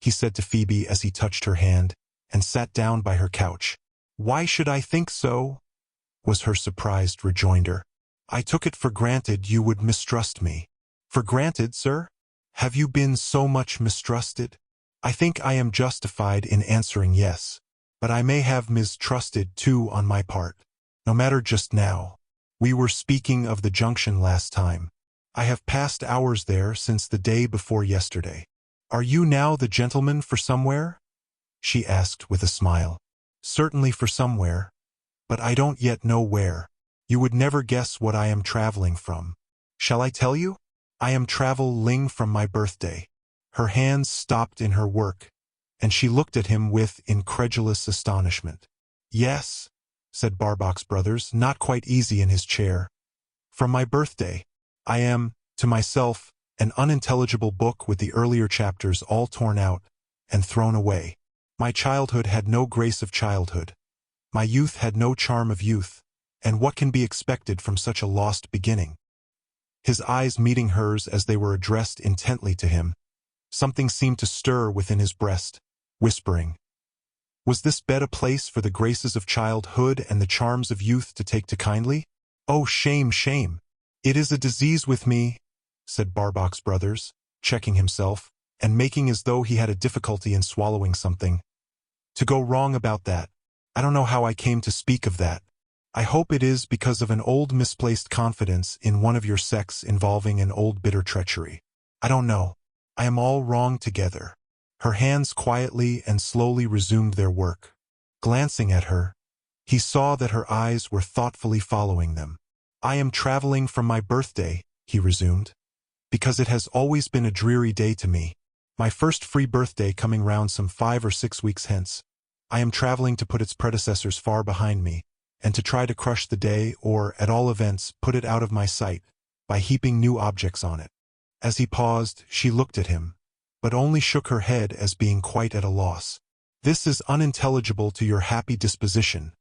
he said to Phoebe as he touched her hand, and sat down by her couch. "Why should I think so?" was her surprised rejoinder. "I took it for granted you would mistrust me." "For granted, sir? Have you been so much mistrusted?" "I think I am justified in answering yes, but I may have mistrusted too on my part. No matter just now. We were speaking of the junction last time. I have passed hours there since the day before yesterday. Are you now the gentleman for somewhere?" she asked with a smile. "Certainly for somewhere, but I don't yet know where. You would never guess what I am traveling from. Shall I tell you? I am traveling from my birthday." Her hands stopped in her work, and she looked at him with incredulous astonishment. "Yes," said Barbox Brothers, not quite easy in his chair. "From my birthday. I am, to myself, an unintelligible book with the earlier chapters all torn out and thrown away. My childhood had no grace of childhood. My youth had no charm of youth, and what can be expected from such a lost beginning?" His eyes meeting hers as they were addressed intently to him, something seemed to stir within his breast, whispering, "Was this bed a place for the graces of childhood and the charms of youth to take to kindly? Oh, shame, shame! It is a disease with me," said Barbox Brothers, checking himself, and making as though he had a difficulty in swallowing something. "To go wrong about that. I don't know how I came to speak of that. I hope it is because of an old misplaced confidence in one of your sex involving an old bitter treachery. I don't know. I am all wrong together." Her hands quietly and slowly resumed their work. Glancing at her, he saw that her eyes were thoughtfully following them. "I am traveling from my birthday," he resumed, "because it has always been a dreary day to me. My first free birthday coming round some 5 or 6 weeks hence. I am traveling to put its predecessors far behind me, and to try to crush the day, or, at all events, put it out of my sight, by heaping new objects on it." As he paused, she looked at him, but only shook her head as being quite at a loss. "This is unintelligible to your happy disposition,"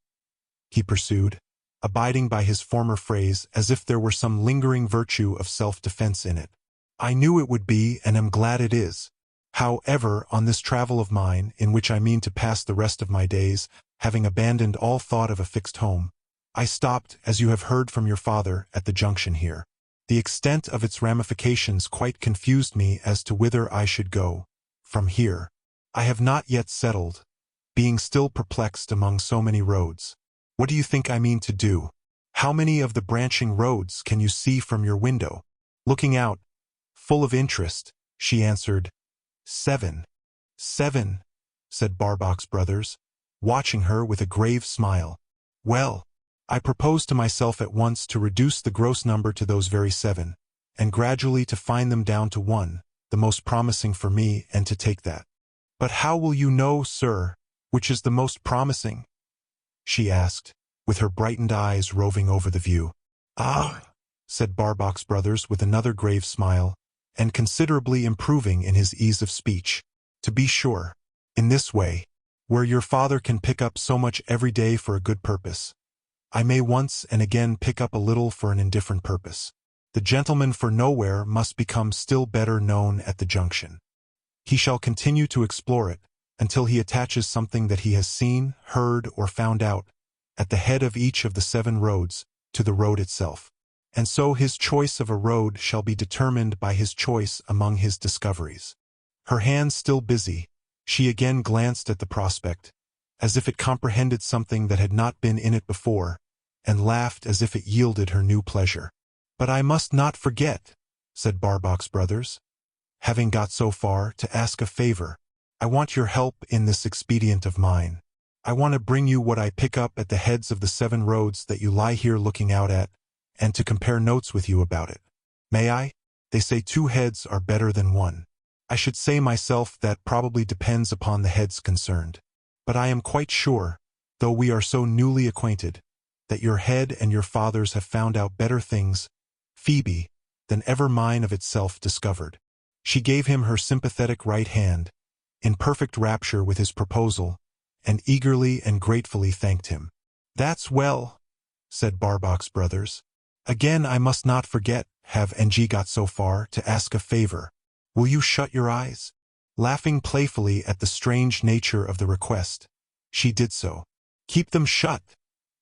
he pursued, abiding by his former phrase as if there were some lingering virtue of self-defense in it. "I knew it would be, and am glad it is. However, on this travel of mine, in which I mean to pass the rest of my days, having abandoned all thought of a fixed home, I stopped, as you have heard from your father, at the junction here. The extent of its ramifications quite confused me as to whither I should go from here. I have not yet settled, being still perplexed among so many roads. What do you think I mean to do? How many of the branching roads can you see from your window?" Looking out, full of interest, she answered, "7. 7, said Barbox Brothers, watching her with a grave smile. "Well, I propose to myself at once to reduce the gross number to those very 7, and gradually to find them down to 1, the most promising for me, and to take that." "But how will you know, sir, which is the most promising?" she asked, with her brightened eyes roving over the view. "Ah," said Barbox Brothers with another grave smile, and considerably improving in his ease of speech. To be sure, in this way, where your father can pick up so much every day for a good purpose, I may once and again pick up a little for an indifferent purpose. The gentleman for nowhere must become still better known at the junction. He shall continue to explore it, until he attaches something that he has seen, heard, or found out, at the head of each of the 7 roads, to the road itself. And so his choice of a road shall be determined by his choice among his discoveries. Her hands still busy, she again glanced at the prospect, as if it comprehended something that had not been in it before, and laughed as if it yielded her new pleasure. "But I must not forget," said Barbox Brothers, having got so far, "to ask a favor. I want your help in this expedient of mine. I want to bring you what I pick up at the heads of the 7 roads that you lie here looking out at, and to compare notes with you about it. May I? They say 2 heads are better than 1. I should say myself that probably depends upon the heads concerned. But I am quite sure, though we are so newly acquainted, that your head and your father's have found out better things, Phoebe, than ever mine of itself discovered." She gave him her sympathetic right hand, in perfect rapture with his proposal, and eagerly and gratefully thanked him. "That's well," said Barbox Brothers. "Again I must not forget, have Ng got so far, to ask a favor. Will you shut your eyes?" Laughing playfully at the strange nature of the request, she did so. "Keep them shut,"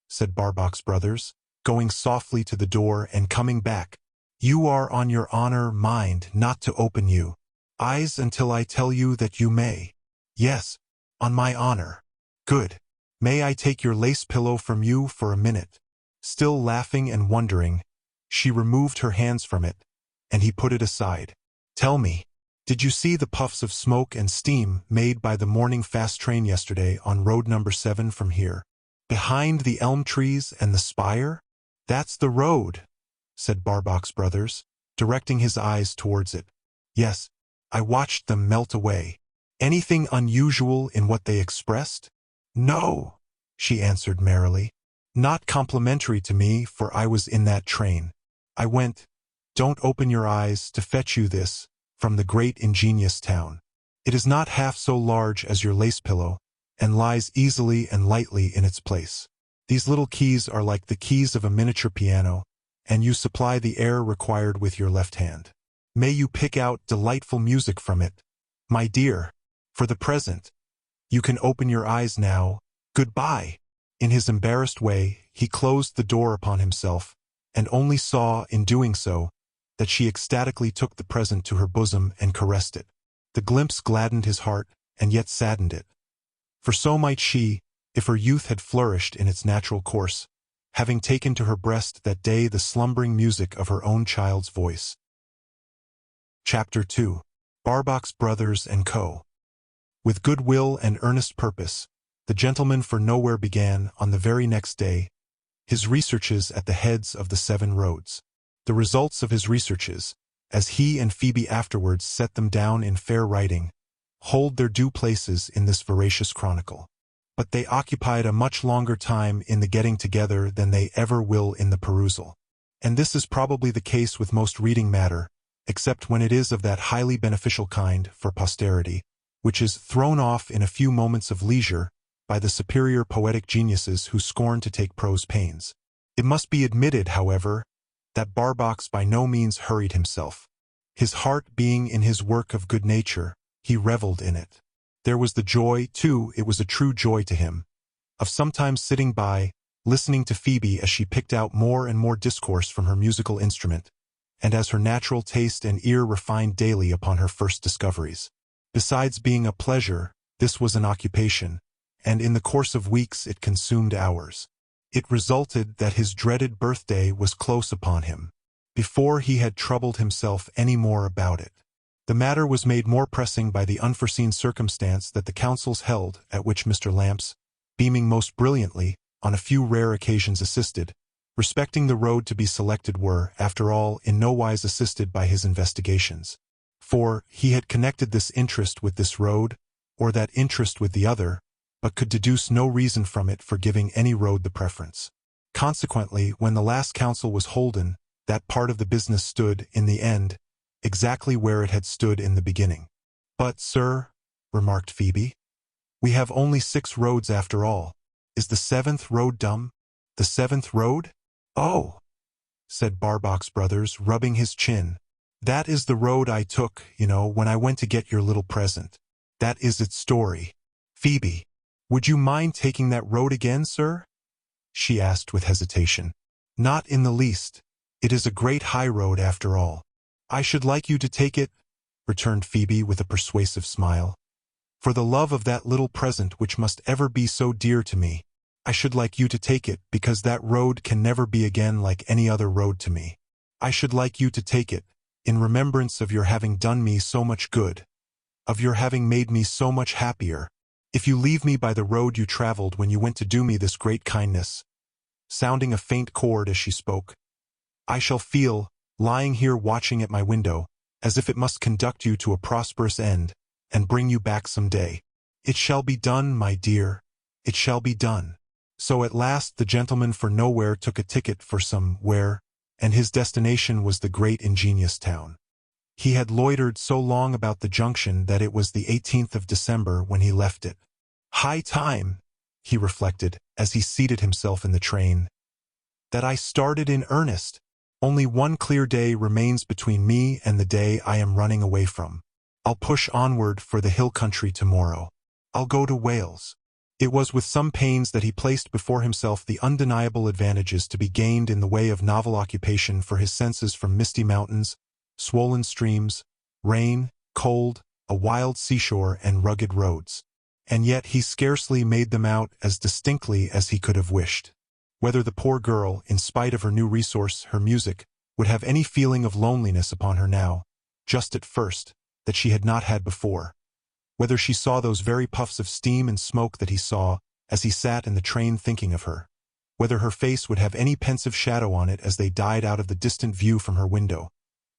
said Barbox Brothers, going softly to the door and coming back. "You are on your honor, mind, not to open you eyes until I tell you that you may." "Yes, on my honor." "Good. May I take your lace pillow from you for a minute?" Still laughing and wondering, she removed her hands from it, and he put it aside. "Tell me, did you see the puffs of smoke and steam made by the morning fast train yesterday on road number 7 from here? Behind the elm trees and the spire? That's the road," said Barbox Brothers, directing his eyes towards it. "Yes, I watched them melt away. Anything unusual in what they expressed?" "No," she answered merrily. "Not complimentary to me, for I was in that train. I went, don't open your eyes, to fetch you this, from the great ingenious town. It is not half so large as your lace pillow, and lies easily and lightly in its place. These little keys are like the keys of a miniature piano, and you supply the air required with your left hand. May you pick out delightful music from it, my dear. For the present, you can open your eyes now. Goodbye." In his embarrassed way, he closed the door upon himself, and only saw, in doing so, that she ecstatically took the present to her bosom and caressed it. The glimpse gladdened his heart, and yet saddened it. For so might she, if her youth had flourished in its natural course, having taken to her breast that day the slumbering music of her own child's voice. Chapter 2. Barbox Brothers and Co. With good will and earnest purpose, the gentleman for nowhere began, on the very next day, his researches at the heads of the 7 roads. The results of his researches, as he and Phoebe afterwards set them down in fair writing, hold their due places in this veracious chronicle. But they occupied a much longer time in the getting together than they ever will in the perusal. And this is probably the case with most reading matter, except when it is of that highly beneficial kind for posterity, which is thrown off in a few moments of leisure by the superior poetic geniuses who scorn to take prose pains. It must be admitted, however, that Barbox by no means hurried himself. His heart being in his work of good nature, he revelled in it. There was the joy, too, it was a true joy to him, of sometimes sitting by, listening to Phoebe as she picked out more and more discourse from her musical instrument, and as her natural taste and ear refined daily upon her first discoveries. Besides being a pleasure, this was an occupation, and in the course of weeks it consumed hours. It resulted that his dreaded birthday was close upon him, before he had troubled himself any more about it. The matter was made more pressing by the unforeseen circumstance that the councils held, at which Mr. Lamps, beaming most brilliantly, on a few rare occasions assisted, respecting the road to be selected were, after all, in no wise assisted by his investigations. For he had connected this interest with this road, or that interest with the other, but could deduce no reason from it for giving any road the preference. Consequently, when the last council was holden, that part of the business stood, in the end, exactly where it had stood in the beginning. "But, sir," remarked Phoebe, "we have only 6 roads after all. Is the 7th road dumb? The 7th road?" "Oh," said Barbox Brothers, rubbing his chin. "That is the road I took, when I went to get your little present. That is its story. Phoebe, would you mind taking that road again, sir?" she asked with hesitation. "Not in the least. It is a great high road after all." "I should like you to take it," returned Phoebe with a persuasive smile. "For the love of that little present which must ever be so dear to me. I should like you to take it because that road can never be again like any other road to me. I should like you to take it, in remembrance of your having done me so much good, of your having made me so much happier. If you leave me by the road you traveled when you went to do me this great kindness," sounding a faint chord as she spoke, "I shall feel, lying here watching at my window, as if it must conduct you to a prosperous end, and bring you back some day. It shall be done, my dear, it shall be done." So at last the gentleman for nowhere took a ticket for somewhere, and his destination was the great ingenious town. He had loitered so long about the junction that it was the 18th of December when he left it. "High time," he reflected, as he seated himself in the train, "that I started in earnest. Only one clear day remains between me and the day I am running away from. I'll push onward for the hill country tomorrow. I'll go to Wales." It was with some pains that he placed before himself the undeniable advantages to be gained in the way of novel occupation for his senses from misty mountains, swollen streams, rain, cold, a wild seashore, and rugged roads. And yet he scarcely made them out as distinctly as he could have wished. Whether the poor girl, in spite of her new resource, her music, would have any feeling of loneliness upon her now, just at first, that she had not had before. Whether she saw those very puffs of steam and smoke that he saw, as he sat in the train thinking of her. Whether her face would have any pensive shadow on it as they died out of the distant view from her window.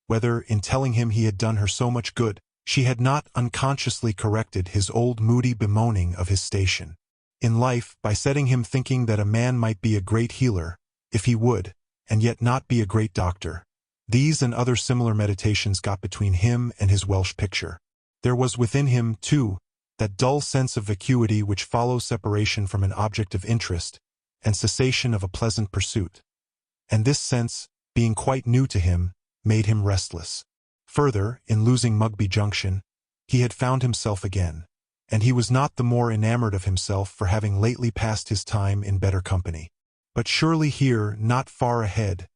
Whether, in telling him he had done her so much good, she had not unconsciously corrected his old moody bemoaning of his station in life by setting him thinking that a man might be a great healer, if he would, and yet not be a great doctor. These and other similar meditations got between him and his Welsh picture. There was within him, too, that dull sense of vacuity which follows separation from an object of interest, and cessation of a pleasant pursuit. And this sense, being quite new to him, made him restless. Further, in losing Mugby Junction, he had found himself again, and he was not the more enamored of himself for having lately passed his time in better company. But surely here, not far ahead,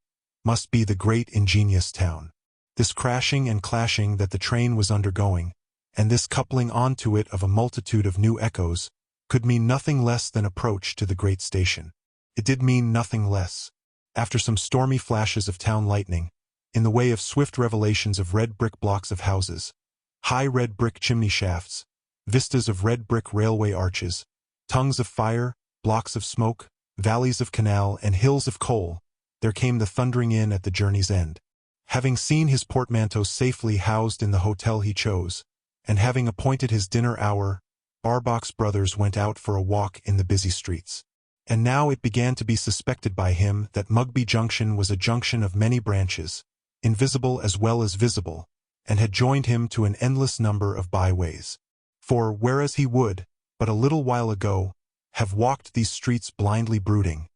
must be the great ingenious town. This crashing and clashing that the train was undergoing, and this coupling onto it of a multitude of new echoes, could mean nothing less than approach to the great station. It did mean nothing less. After some stormy flashes of town lightning, in the way of swift revelations of red brick blocks of houses, high red brick chimney shafts, vistas of red brick railway arches, tongues of fire, blocks of smoke, valleys of canal, and hills of coal, there came the thundering in at the journey's end. Having seen his portmanteau safely housed in the hotel he chose, and having appointed his dinner hour, Barbox Brothers went out for a walk in the busy streets. And now it began to be suspected by him that Mugby Junction was a junction of many branches, invisible as well as visible, and had joined him to an endless number of byways. For, whereas he would, but a little while ago, have walked these streets blindly brooding,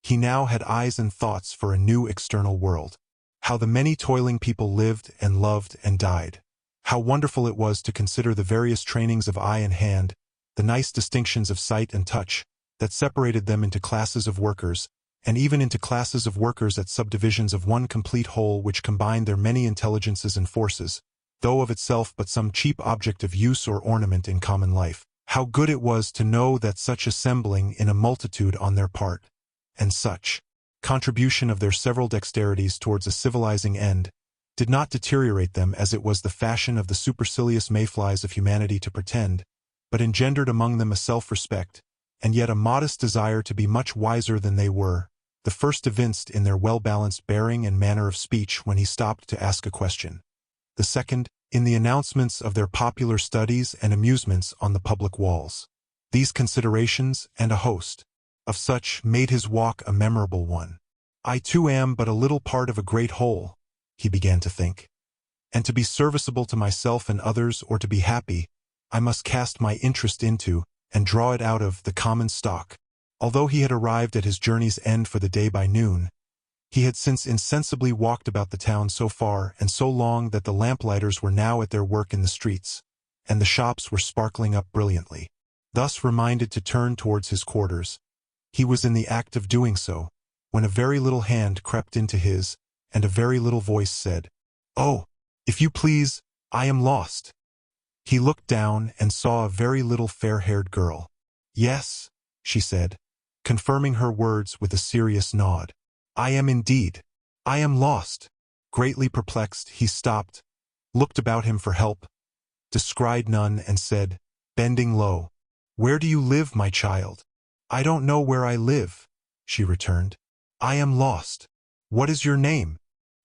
he now had eyes and thoughts for a new external world. How the many toiling people lived and loved and died. How wonderful it was to consider the various trainings of eye and hand, the nice distinctions of sight and touch, that separated them into classes of workers, and even into classes of workers at subdivisions of one complete whole which combined their many intelligences and forces, though of itself but some cheap object of use or ornament in common life. How good it was to know that such assembling in a multitude on their part, and such contribution of their several dexterities towards a civilizing end, did not deteriorate them as it was the fashion of the supercilious mayflies of humanity to pretend, but engendered among them a self-respect, and yet a modest desire to be much wiser than they were, the first evinced in their well-balanced bearing and manner of speech when he stopped to ask a question. The second, in the announcements of their popular studies and amusements on the public walls. These considerations, and a host of such, made his walk a memorable one. I too am but a little part of a great whole, he began to think. and to be serviceable to myself and others or to be happy, I must cast my interest into, and draw it out of, the common stock. Although he had arrived at his journey's end for the day by noon, he had since insensibly walked about the town so far and so long that the lamplighters were now at their work in the streets, and the shops were sparkling up brilliantly. Thus reminded to turn towards his quarters, he was in the act of doing so, when a very little hand crept into his, and a very little voice said, "Oh, if you please, I am lost." He looked down and saw a very little fair-haired girl. "Yes," she said, confirming her words with a serious nod. "I am indeed. I am lost." Greatly perplexed, he stopped, looked about him for help, descried none, and said, bending low, "Where do you live, my child?" "I don't know where I live," she returned. "I am lost." "What is your name?"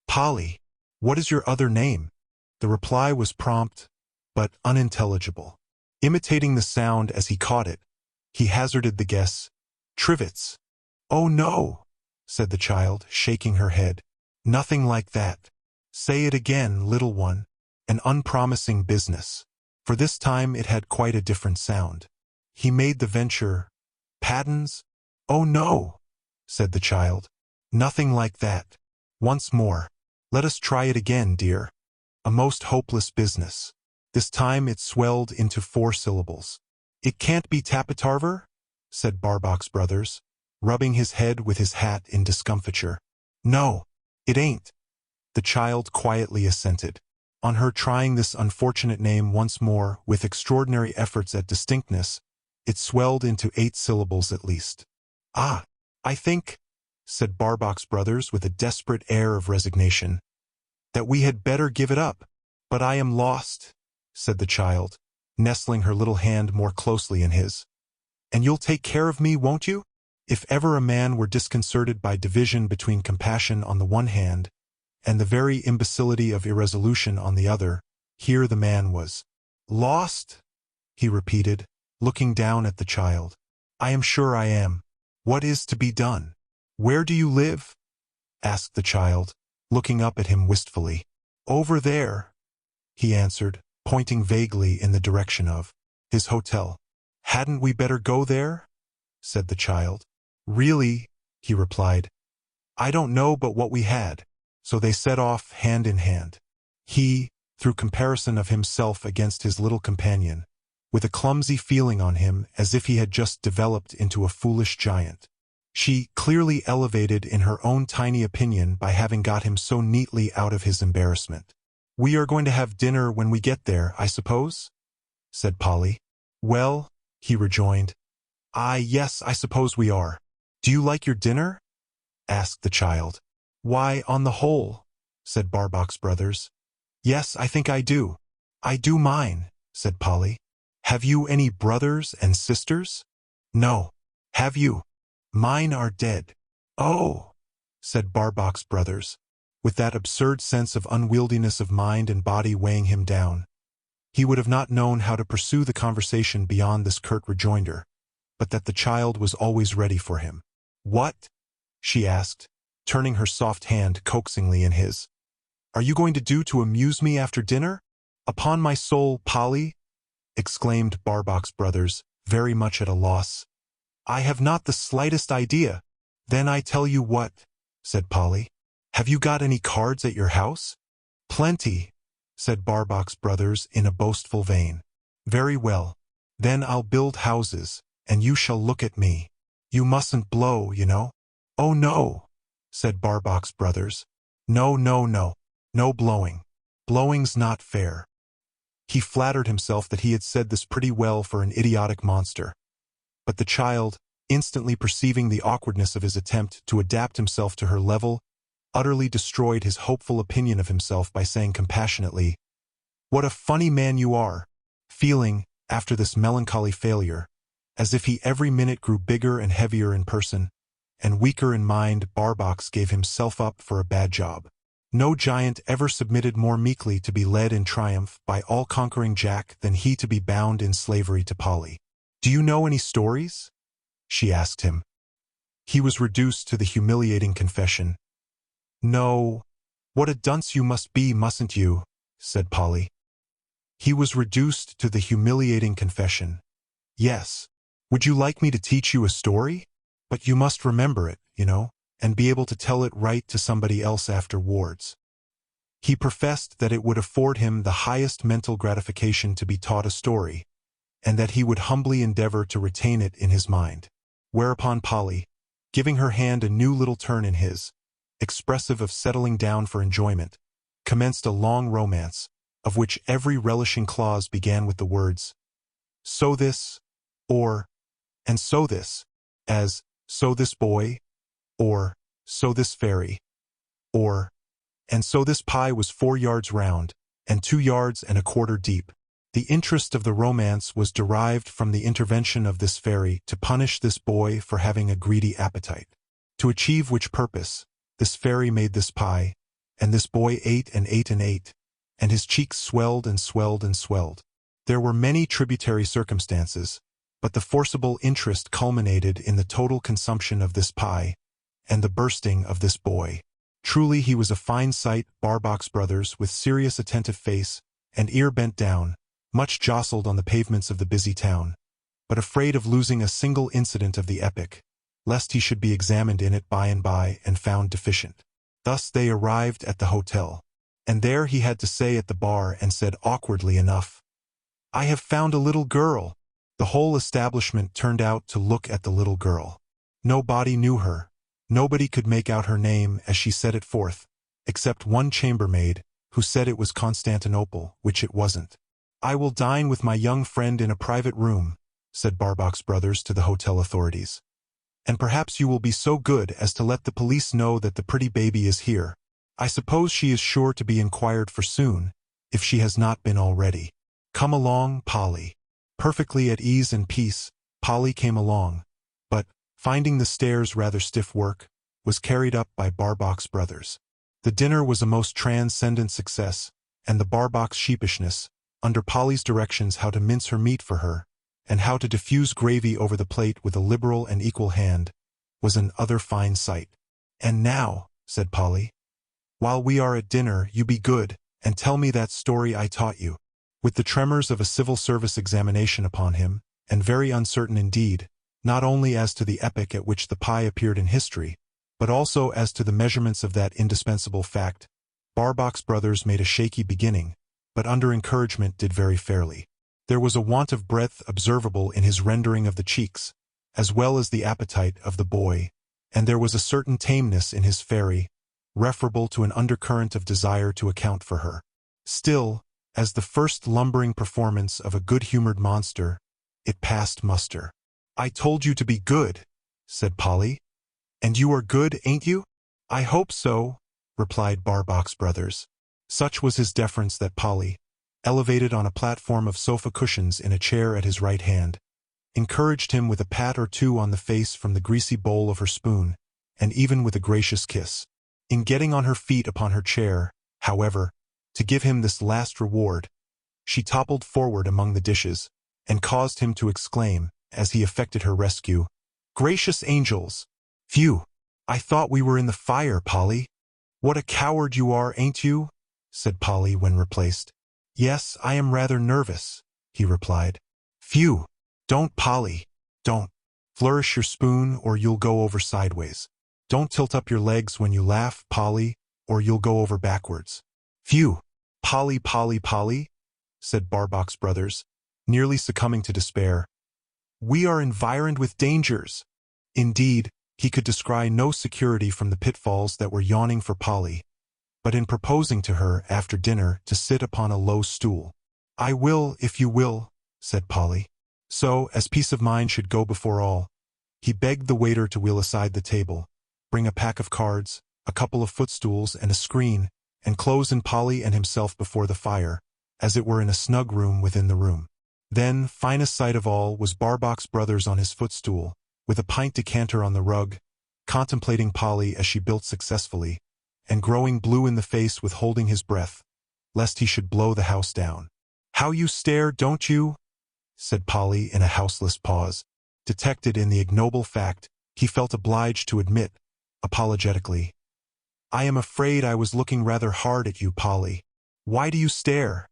"Polly." "What is your other name?" The reply was prompt, but unintelligible. Imitating the sound as he caught it, he hazarded the guess, "Trivets." "Oh no," said the child, shaking her head. "Nothing like that. Say it again, little one." An unpromising business, for this time it had quite a different sound. He made the venture, "Paddens?" "Oh no," said the child. "Nothing like that. Once more. Let us try it again, dear." A most hopeless business. This time it swelled into 4 syllables. "It can't be Tapetarver?" said Barbox Brothers, rubbing his head with his hat in discomfiture. "No, it ain't." The child quietly assented. On her trying this unfortunate name once more with extraordinary efforts at distinctness, it swelled into 8 syllables at least. "Ah, I think," said Barbox Brothers with a desperate air of resignation, "that we had better give it up." "But I am lost," said the child, nestling her little hand more closely in his. "And you'll take care of me, won't you?" If ever a man were disconcerted by division between compassion on the one hand, and the very imbecility of irresolution on the other, here the man was. "Lost?" he repeated, looking down at the child. "I am sure I am. What is to be done?" "Where do you live?" asked the child, looking up at him wistfully. "Over there," he answered, pointing vaguely in the direction of his hotel. "Hadn't we better go there?" said the child. "Really," he replied, "I don't know but what we had." So they set off hand in hand. He, through comparison of himself against his little companion, with a clumsy feeling on him as if he had just developed into a foolish giant. She, clearly elevated in her own tiny opinion by having got him so neatly out of his embarrassment. "We are going to have dinner when we get there, I suppose?" said Polly. "Well," he rejoined, yes, I suppose we are." "Do you like your dinner?" asked the child. "Why, on the whole," said Barbox Brothers, "yes, I think I do." "I do mine," said Polly. "Have you any brothers and sisters?" "No." "Have you?" "Mine are dead." "Oh," said Barbox Brothers, with that absurd sense of unwieldiness of mind and body weighing him down. He would have not known how to pursue the conversation beyond this curt rejoinder, but that the child was always ready for him. "What?" she asked, turning her soft hand coaxingly in his. "Are you going to do to amuse me after dinner?" "Upon my soul, Polly," exclaimed Barbox Brothers, very much at a loss, "I have not the slightest idea." "Then I tell you what," said Polly. "Have you got any cards at your house?" "Plenty," said Barbox Brothers in a boastful vein. "Very well. Then I'll build houses, and you shall look at me. You mustn't blow, you know." "Oh no," said Barbox Brothers. "No, no, no. No blowing. Blowing's not fair." He flattered himself that he had said this pretty well for an idiotic monster. But the child, instantly perceiving the awkwardness of his attempt to adapt himself to her level, utterly destroyed his hopeful opinion of himself by saying compassionately, "What a funny man you are," feeling, after this melancholy failure, as if he every minute grew bigger and heavier in person, and weaker in mind. Barbox gave himself up for a bad job. No giant ever submitted more meekly to be led in triumph by all-conquering Jack than he to be bound in slavery to Polly. "Do you know any stories?" she asked him. He was reduced to the humiliating confession. "No. What a dunce you must be, mustn't you?" said Polly. He was reduced to the humiliating confession. Yes. Would you like me to teach you a story? But you must remember it, and be able to tell it right to somebody else afterwards. He professed that it would afford him the highest mental gratification to be taught a story, and that he would humbly endeavor to retain it in his mind. Whereupon Polly, giving her hand a new little turn in his, expressive of settling down for enjoyment, commenced a long romance, of which every relishing clause began with the words, "So this," or, "and so this," as, "So this boy," or, "So this fairy," or, "And so this pie was 4 yards round, and 2 yards and a quarter deep." The interest of the romance was derived from the intervention of this fairy to punish this boy for having a greedy appetite. To achieve which purpose, this fairy made this pie, and this boy ate and ate and ate, and his cheeks swelled and swelled and swelled. There were many tributary circumstances, but the forcible interest culminated in the total consumption of this pie, and the bursting of this boy. Truly he was a fine sight, Barbox Brothers, with serious attentive face, and ear bent down, much jostled on the pavements of the busy town, but afraid of losing a single incident of the epic, lest he should be examined in it by and by and found deficient. Thus they arrived at the hotel, and there he had to say at the bar and said awkwardly enough, "I have found a little girl." The whole establishment turned out to look at the little girl. Nobody knew her. Nobody could make out her name as she set it forth, except one chambermaid, who said it was Constantinople, which it wasn't. "I will dine with my young friend in a private room," said Barbox Brothers to the hotel authorities. "And perhaps you will be so good as to let the police know that the pretty baby is here. I suppose she is sure to be inquired for soon, if she has not been already. Come along, Polly." Perfectly at ease and peace, Polly came along, but, finding the stairs rather stiff work, was carried up by Barbox Brothers. The dinner was a most transcendent success, and the Barbox sheepishness, under Polly's directions how to mince her meat for her, and how to diffuse gravy over the plate with a liberal and equal hand, was an other fine sight. "And now," said Polly, "while we are at dinner, you be good, and tell me that story I taught you." With the tremors of a civil service examination upon him, and very uncertain indeed, not only as to the epoch at which the pie appeared in history, but also as to the measurements of that indispensable fact, Barbox Brothers made a shaky beginning, but under encouragement did very fairly. There was a want of breadth observable in his rendering of the cheeks, as well as the appetite of the boy, and there was a certain tameness in his fairy, referable to an undercurrent of desire to account for her. Still, as the first lumbering performance of a good-humored monster, it passed muster. "I told you to be good," said Polly. "And you are good, ain't you?" "I hope so," replied Barbox Brothers. Such was his deference that Polly, elevated on a platform of sofa cushions in a chair at his right hand, encouraged him with a pat or two on the face from the greasy bowl of her spoon, and even with a gracious kiss. In getting on her feet upon her chair, however, to give him this last reward, she toppled forward among the dishes, and caused him to exclaim, as he effected her rescue, "Gracious angels! Phew! I thought we were in the fire, Polly." "What a coward you are, ain't you?" said Polly when replaced. "Yes, I am rather nervous," he replied. "Phew! Don't, Polly, don't. Flourish your spoon or you'll go over sideways. Don't tilt up your legs when you laugh, Polly, or you'll go over backwards." "Phew! Polly, Polly, Polly," said Barbox Brothers, nearly succumbing to despair. "We are environed with dangers." Indeed, he could descry no security from the pitfalls that were yawning for Polly, but in proposing to her, after dinner, to sit upon a low stool. "I will, if you will," said Polly. So, as peace of mind should go before all, he begged the waiter to wheel aside the table, bring a pack of cards, a couple of footstools, and a screen, and close in Polly and himself before the fire, as it were in a snug room within the room. Then, finest sight of all, was Barbox Brothers on his footstool, with a pint decanter on the rug, contemplating Polly as she built successfully, and growing blue in the face with holding his breath, lest he should blow the house down. "How you stare, don't you?" said Polly in a houseless pause. Detected in the ignoble fact, he felt obliged to admit, apologetically, "I am afraid I was looking rather hard at you, Polly." Why do you stare?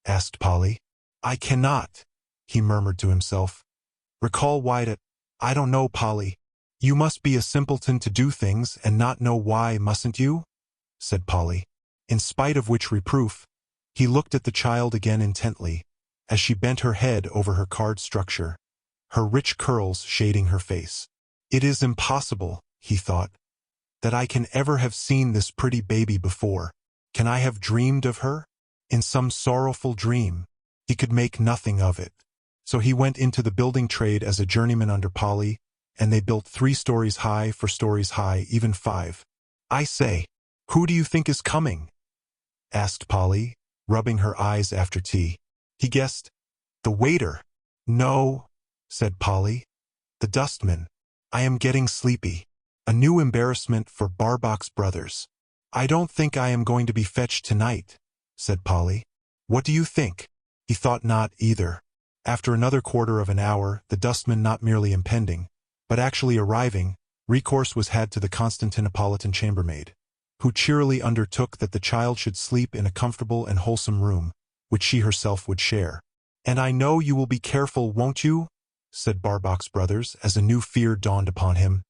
Asked Polly. I cannot, he murmured to himself. Recall why I don't know, Polly. You must be a simpleton to do things and not know why, mustn't you? Said Polly. In spite of which reproof, he looked at the child again intently, as she bent her head over her card structure, her rich curls shading her face. It is impossible, he thought, that I can ever have seen this pretty baby before. Can I have dreamed of her? In some sorrowful dream. He could make nothing of it. So he went into the building trade as a journeyman under Polly, and they built 3 stories high, 4 stories high, even 5. I say, who do you think is coming? Asked Polly, rubbing her eyes after tea. He guessed, the waiter. No, said Polly, the dustman. I am getting sleepy. A new embarrassment for Barbach's brothers. I don't think I am going to be fetched tonight, said Polly. What do you think? He thought not either. After another quarter of an hour, the dustman not merely impending, but actually arriving, recourse was had to the Constantinopolitan chambermaid, who cheerily undertook that the child should sleep in a comfortable and wholesome room, which she herself would share. And I know you will be careful, won't you? Said Barbach's brothers, as a new fear dawned upon him.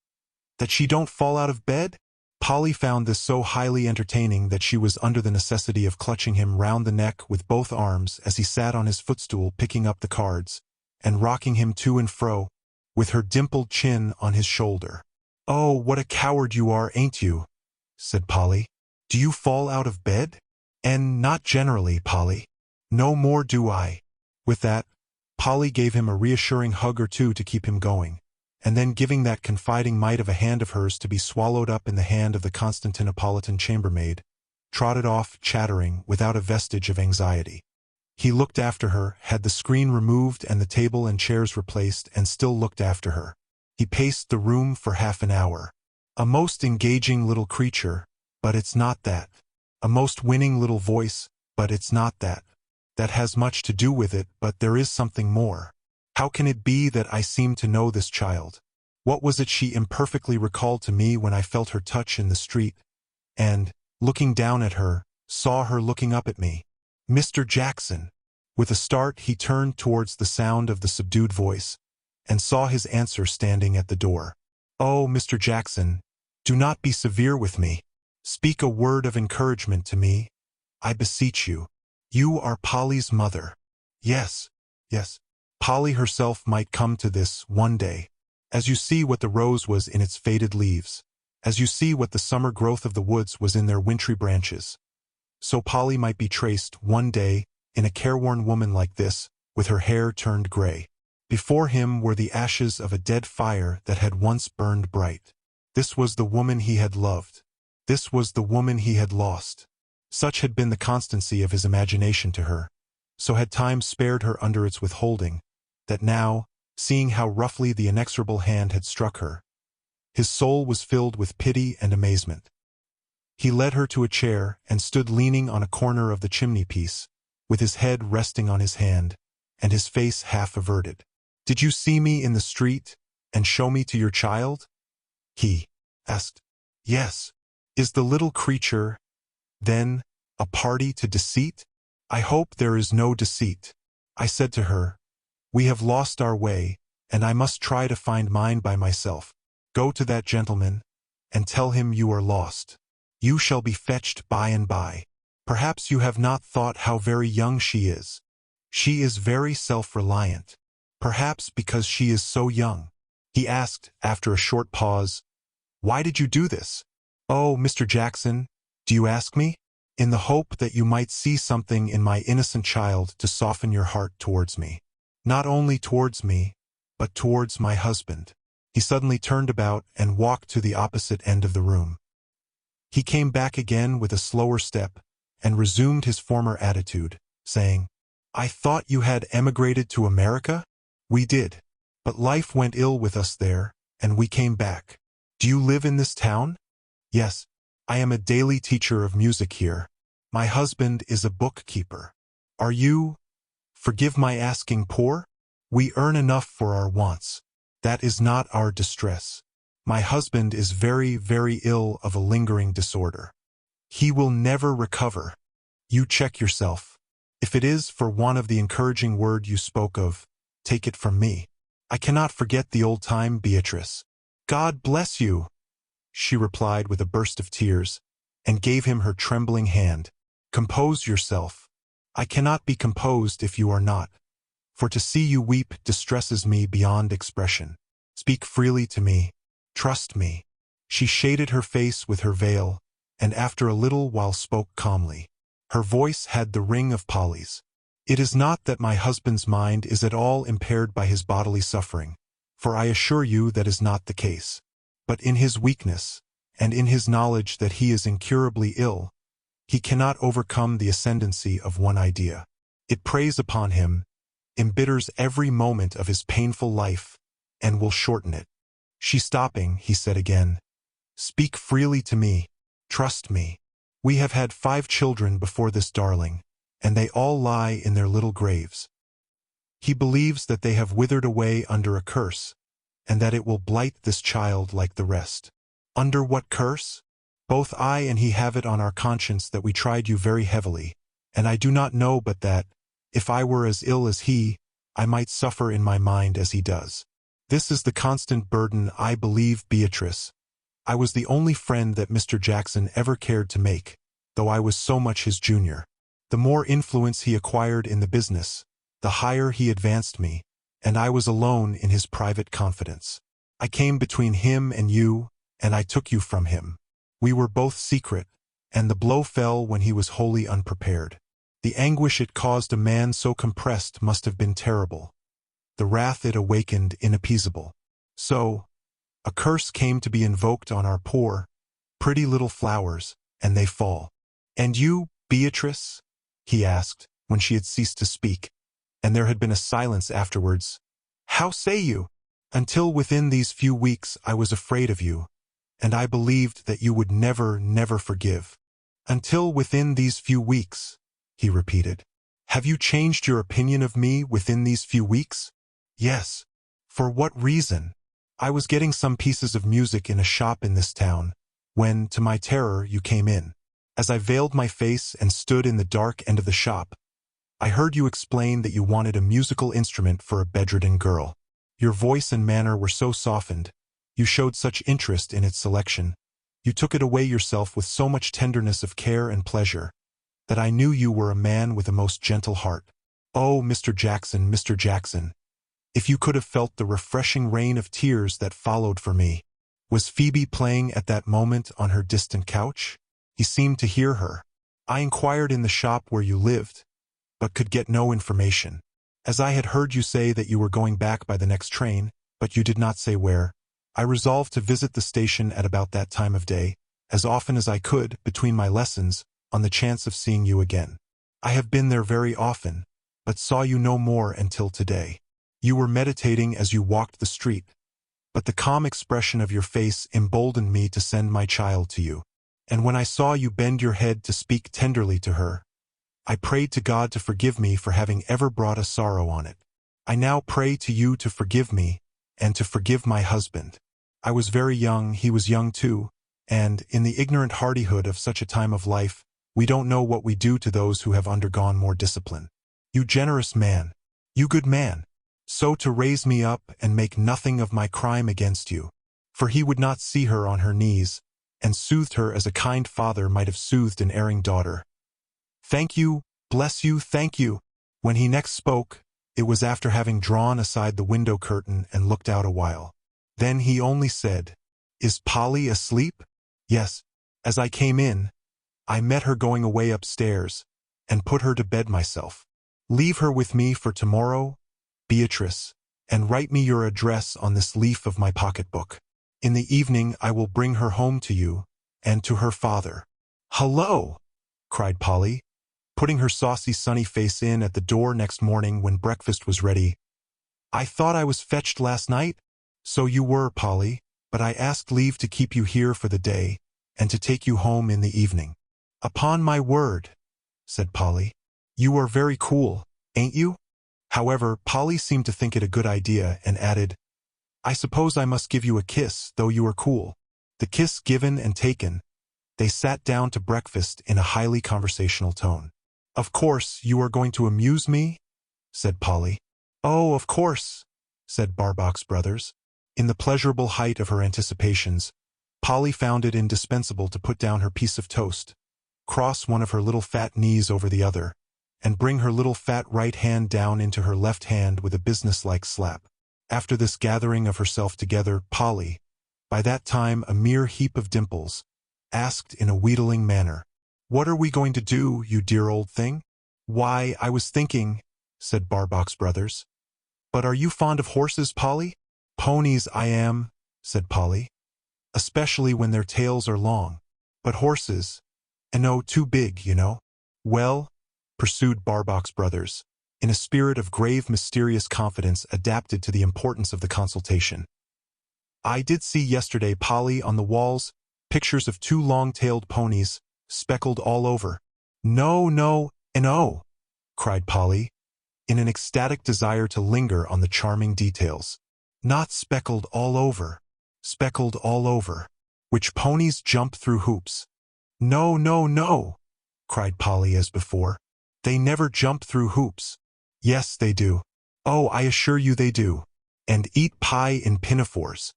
That she don't fall out of bed? Polly found this so highly entertaining that she was under the necessity of clutching him round the neck with both arms as he sat on his footstool picking up the cards, and rocking him to and fro, with her dimpled chin on his shoulder. Oh, what a coward you are, ain't you? Said Polly. Do you fall out of bed? And not generally, Polly. No more do I. With that, Polly gave him a reassuring hug or two to keep him going, and then giving that confiding mite of a hand of hers to be swallowed up in the hand of the Constantinopolitan chambermaid, trotted off, chattering, without a vestige of anxiety. He looked after her, had the screen removed and the table and chairs replaced, and still looked after her. He paced the room for half an hour. A most engaging little creature, but it's not that. A most winning little voice, but it's not that. That has much to do with it, but there is something more. How can it be that I seem to know this child? What was it she imperfectly recalled to me when I felt her touch in the street, and, looking down at her, saw her looking up at me? Mr. Jackson. With a start he turned towards the sound of the subdued voice, and saw his answer standing at the door. Oh, Mr. Jackson, do not be severe with me. Speak a word of encouragement to me, I beseech you. You are Polly's mother. Yes, yes. Polly herself might come to this one day. As you see what the rose was in its faded leaves, as you see what the summer growth of the woods was in their wintry branches, so Polly might be traced one day in a careworn woman like this, with her hair turned gray. Before him were the ashes of a dead fire that had once burned bright. This was the woman he had loved. This was the woman he had lost. Such had been the constancy of his imagination to her, so had time spared her under its withholding, that now, seeing how roughly the inexorable hand had struck her, his soul was filled with pity and amazement. He led her to a chair and stood leaning on a corner of the chimney-piece, with his head resting on his hand, and his face half averted. Did you see me in the street, and show me to your child? He asked. Yes. Is the little creature, then, a party to deceit? I hope there is no deceit. I said to her, we have lost our way, and I must try to find mine by myself. Go to that gentleman, and tell him you are lost. You shall be fetched by and by. Perhaps you have not thought how very young she is. She is very self-reliant. Perhaps because she is so young. He asked, after a short pause, why did you do this? Oh, Mr. Jackson, do you ask me? In the hope that you might see something in my innocent child to soften your heart towards me. Not only towards me, but towards my husband. He suddenly turned about and walked to the opposite end of the room. He came back again with a slower step and resumed his former attitude, saying, I thought you had emigrated to America? We did. But life went ill with us there, and we came back. Do you live in this town? Yes. I am a daily teacher of music here. My husband is a bookkeeper. Are you, forgive my asking, poor? We earn enough for our wants. That is not our distress. My husband is very, very ill of a lingering disorder. He will never recover. You check yourself. If it is for want of the encouraging word you spoke of, take it from me. I cannot forget the old time, Beatrice. God bless you, she replied with a burst of tears, and gave him her trembling hand. Compose yourself. I cannot be composed if you are not, for to see you weep distresses me beyond expression. Speak freely to me. Trust me. She shaded her face with her veil, and after a little while spoke calmly. Her voice had the ring of Polly's. It is not that my husband's mind is at all impaired by his bodily suffering, for I assure you that is not the case. But in his weakness, and in his knowledge that he is incurably ill, he cannot overcome the ascendancy of one idea. It preys upon him, embitters every moment of his painful life, and will shorten it. She stopping, he said again, Speak freely to me. Trust me. We have had 5 children before this darling, and they all lie in their little graves. He believes that they have withered away under a curse, and that it will blight this child like the rest. Under what curse? Both I and he have it on our conscience that we tried you very heavily, and I do not know but that, if I were as ill as he, I might suffer in my mind as he does. This is the constant burden, I believe, Beatrice. I was the only friend that Mr. Jackson ever cared to make, though I was so much his junior. The more influence he acquired in the business, the higher he advanced me, and I was alone in his private confidence. I came between him and you, and I took you from him. We were both secret, and the blow fell when he was wholly unprepared. The anguish it caused a man so compressed must have been terrible. The wrath it awakened inappeasable. So, a curse came to be invoked on our poor, pretty little flowers, and they fall. And you, Beatrice? He asked, when she had ceased to speak, and there had been a silence afterwards. How say you? Until within these few weeks I was afraid of you, and I believed that you would never, never forgive. Until within these few weeks, he repeated. Have you changed your opinion of me within these few weeks? Yes. For what reason? I was getting some pieces of music in a shop in this town, when, to my terror, you came in. As I veiled my face and stood in the dark end of the shop, I heard you explain that you wanted a musical instrument for a bedridden girl. Your voice and manner were so softened, you showed such interest in its selection, you took it away yourself with so much tenderness of care and pleasure, that I knew you were a man with a most gentle heart. Oh, Mr. Jackson, Mr. Jackson, if you could have felt the refreshing rain of tears that followed for me. Was Phoebe playing at that moment on her distant couch? He seemed to hear her. I inquired in the shop where you lived, but could get no information. As I had heard you say that you were going back by the next train, but you did not say where, I resolved to visit the station at about that time of day, as often as I could, between my lessons, on the chance of seeing you again. I have been there very often, but saw you no more until today. You were meditating as you walked the street, but the calm expression of your face emboldened me to send my child to you. And when I saw you bend your head to speak tenderly to her, I prayed to God to forgive me for having ever brought a sorrow on it. I now pray to you to forgive me, and to forgive my husband. I was very young, he was young too, and, in the ignorant hardihood of such a time of life, we don't know what we do to those who have undergone more discipline. You generous man, you good man, so to raise me up and make nothing of my crime against you. For he would not see her on her knees, and soothed her as a kind father might have soothed an erring daughter. Thank you, bless you, thank you. When he next spoke, it was after having drawn aside the window curtain and looked out a while. Then he only said, Is Polly asleep? Yes. As I came in, I met her going away upstairs, and put her to bed myself. Leave her with me for tomorrow, Beatrice, and write me your address on this leaf of my pocketbook. In the evening I will bring her home to you, and to her father. Hello! Cried Polly, putting her saucy sunny face in at the door next morning when breakfast was ready. I thought I was fetched last night? So you were, Polly, but I asked leave to keep you here for the day, and to take you home in the evening. Upon my word, said Polly, you are very cool, ain't you? However, Polly seemed to think it a good idea, and added, I suppose I must give you a kiss, though you are cool. The kiss given and taken, they sat down to breakfast in a highly conversational tone. "Of course, you are going to amuse me?" said Polly. "Oh, of course," said Barbox Brothers. In the pleasurable height of her anticipations, Polly found it indispensable to put down her piece of toast, cross one of her little fat knees over the other, and bring her little fat right hand down into her left hand with a businesslike slap. After this gathering of herself together, Polly, by that time a mere heap of dimples, asked in a wheedling manner, "What are we going to do, you dear old thing?" "Why, I was thinking," said Barbox Brothers. "But are you fond of horses, Polly?" "Ponies I am," said Polly, "especially when their tails are long. But horses, and oh, too big, you know." "Well," pursued Barbox Brothers, in a spirit of grave mysterious confidence adapted to the importance of the consultation, "I did see yesterday, Polly, on the walls, pictures of 2 long-tailed ponies, speckled all over." "No, no, and oh!" cried Polly, in an ecstatic desire to linger on the charming details. "Not speckled all over, speckled all over, which ponies jump through hoops." "No, no, no!" cried Polly as before. "They never jump through hoops." "Yes, they do. Oh, I assure you they do. And eat pie in pinafores."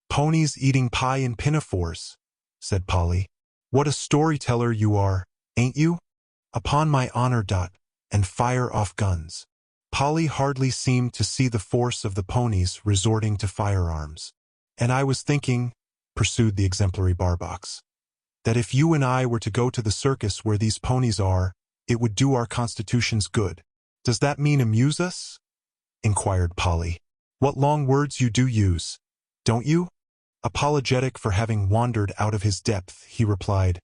"Ponies eating pie in pinafores," said Polly. "What a storyteller you are, ain't you? Upon my honor, and fire off guns." Polly hardly seemed to see the force of the ponies resorting to firearms. "And I was thinking," pursued the exemplary Barbox, "that if you and I were to go to the circus where these ponies are, it would do our constitutions good." "Does that mean amuse us?" inquired Polly. "What long words you do use, don't you?" Apologetic for having wandered out of his depth, he replied,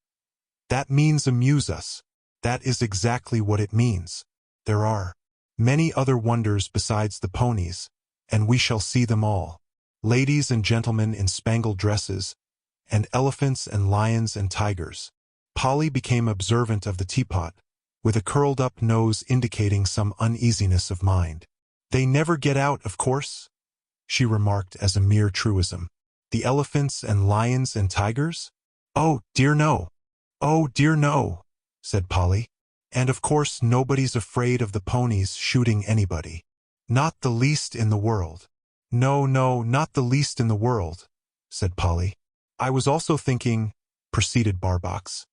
"That means amuse us. That is exactly what it means. There are many other wonders besides the ponies, and we shall see them all. Ladies and gentlemen in spangled dresses, and elephants and lions and tigers." Polly became observant of the teapot, with a curled-up nose indicating some uneasiness of mind. "They never get out, of course?" she remarked as a mere truism. "The elephants and lions and tigers? Oh, dear no! Oh, dear no!" said Polly. "And of course nobody's afraid of the ponies shooting anybody." "Not the least in the world." "No, no, not the least in the world," said Polly. "I was also thinking," proceeded Barbox,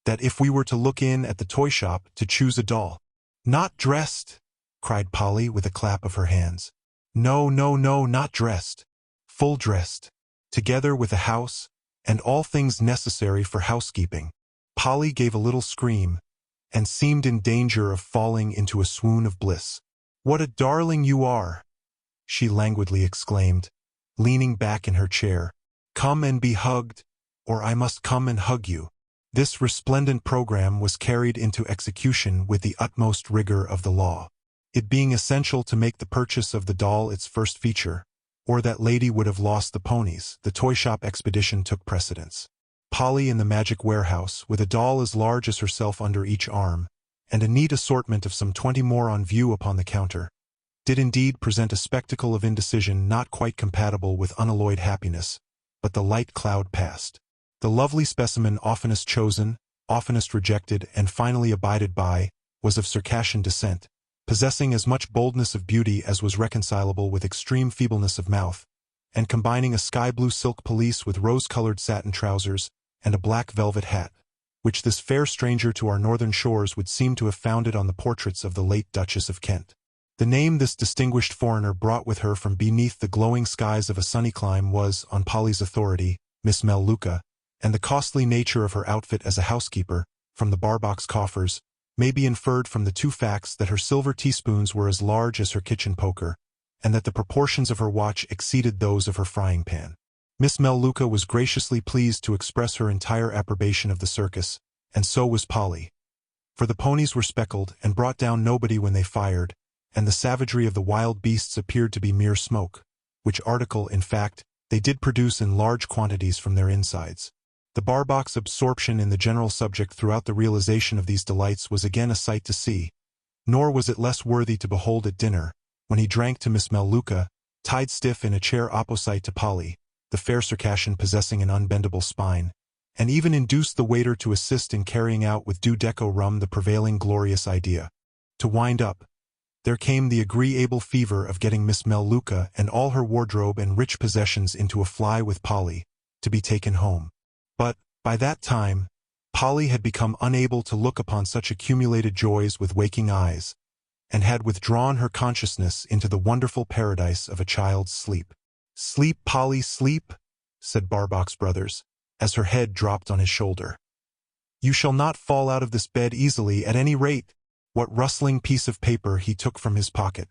"that if we were to look in at the toy shop to choose a doll—" "Not dressed!" cried Polly with a clap of her hands. "No, no, no, not dressed. Full dressed, together with a house, and all things necessary for housekeeping." Polly gave a little scream, and seemed in danger of falling into a swoon of bliss. "What a darling you are!" she languidly exclaimed, leaning back in her chair. "Come and be hugged, or I must come and hug you." This resplendent program was carried into execution with the utmost rigor of the law. It being essential to make the purchase of the doll its first feature, or that lady would have lost the ponies, the toy shop expedition took precedence. Polly in the magic warehouse, with a doll as large as herself under each arm, and a neat assortment of some 20 more on view upon the counter, did indeed present a spectacle of indecision not quite compatible with unalloyed happiness, but the light cloud passed. The lovely specimen oftenest chosen, oftenest rejected, and finally abided by, was of Circassian descent, possessing as much boldness of beauty as was reconcilable with extreme feebleness of mouth, and combining a sky-blue silk pelisse with rose-colored satin trousers, and a black velvet hat, which this fair stranger to our northern shores would seem to have founded on the portraits of the late Duchess of Kent. The name this distinguished foreigner brought with her from beneath the glowing skies of a sunny clime was, on Polly's authority, Miss Melluca, and the costly nature of her outfit as a housekeeper, from the Barbox coffers, may be inferred from the 2 facts that her silver teaspoons were as large as her kitchen poker, and that the proportions of her watch exceeded those of her frying pan. Miss Melluca was graciously pleased to express her entire approbation of the circus, and so was Polly. For the ponies were speckled and brought down nobody when they fired, and the savagery of the wild beasts appeared to be mere smoke, which article, in fact, they did produce in large quantities from their insides. The Barbox absorption in the general subject throughout the realization of these delights was again a sight to see, nor was it less worthy to behold at dinner, when he drank to Miss Melluca, tied stiff in a chair opposite to Polly, the fair Circassian possessing an unbendable spine, and even induced the waiter to assist in carrying out with due decorum the prevailing glorious idea. To wind up, there came the agreeable fever of getting Miss Melluca and all her wardrobe and rich possessions into a fly with Polly, to be taken home. But, by that time, Polly had become unable to look upon such accumulated joys with waking eyes, and had withdrawn her consciousness into the wonderful paradise of a child's sleep. "Sleep, Polly, sleep," said Barbox Brothers, as her head dropped on his shoulder. "You shall not fall out of this bed easily at any rate." What rustling piece of paper he took from his pocket,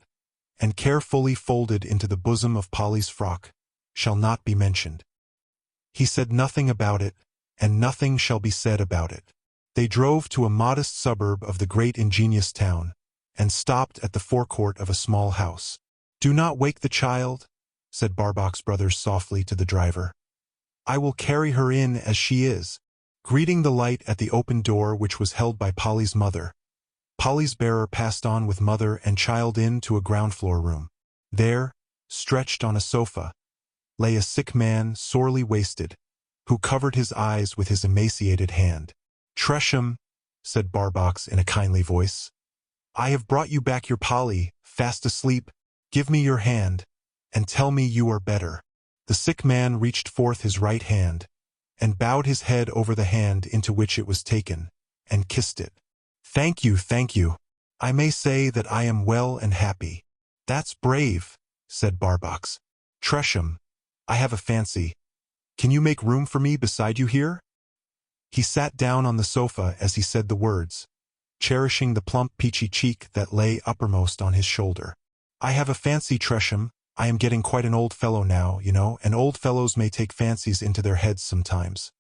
and carefully folded into the bosom of Polly's frock, shall not be mentioned. He said nothing about it, and nothing shall be said about it. They drove to a modest suburb of the great ingenious town, and stopped at the forecourt of a small house. "Do not wake the child," said Barbox Brothers softly to the driver. "I will carry her in as she is." Greeting the light at the open door which was held by Polly's mother, Polly's bearer passed on with mother and child into a ground-floor room. There, stretched on a sofa, lay a sick man sorely wasted, who covered his eyes with his emaciated hand. "Tresham," said Barbox in a kindly voice, "I have brought you back your Polly, fast asleep. Give me your hand, and tell me you are better." The sick man reached forth his right hand, and bowed his head over the hand into which it was taken, and kissed it. "Thank you, thank you. I may say that I am well and happy." "That's brave," said Barbox. "Tresham, I have a fancy. Can you make room for me beside you here?" He sat down on the sofa as he said the words, cherishing the plump peachy cheek that lay uppermost on his shoulder. "I have a fancy, Tresham. I am getting quite an old fellow now, you know, and old fellows may take fancies into their heads sometimes.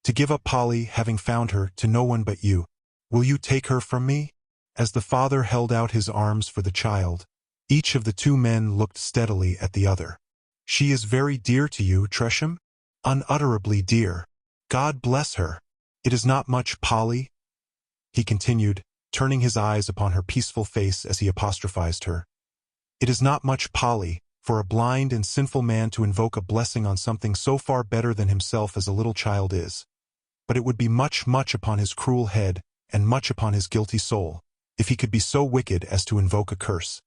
To give up Polly, having found her, to no one but you. Will you take her from me?" As the father held out his arms for the child, each of the two men looked steadily at the other. "She is very dear to you, Tresham?" "Unutterably dear. God bless her. It is not much, Polly," he continued, turning his eyes upon her peaceful face as he apostrophized her. "It is not much, Polly, for a blind and sinful man to invoke a blessing on something so far better than himself as a little child is. But it would be much, much upon his cruel head, and much upon his guilty soul, if he could be so wicked as to invoke a curse.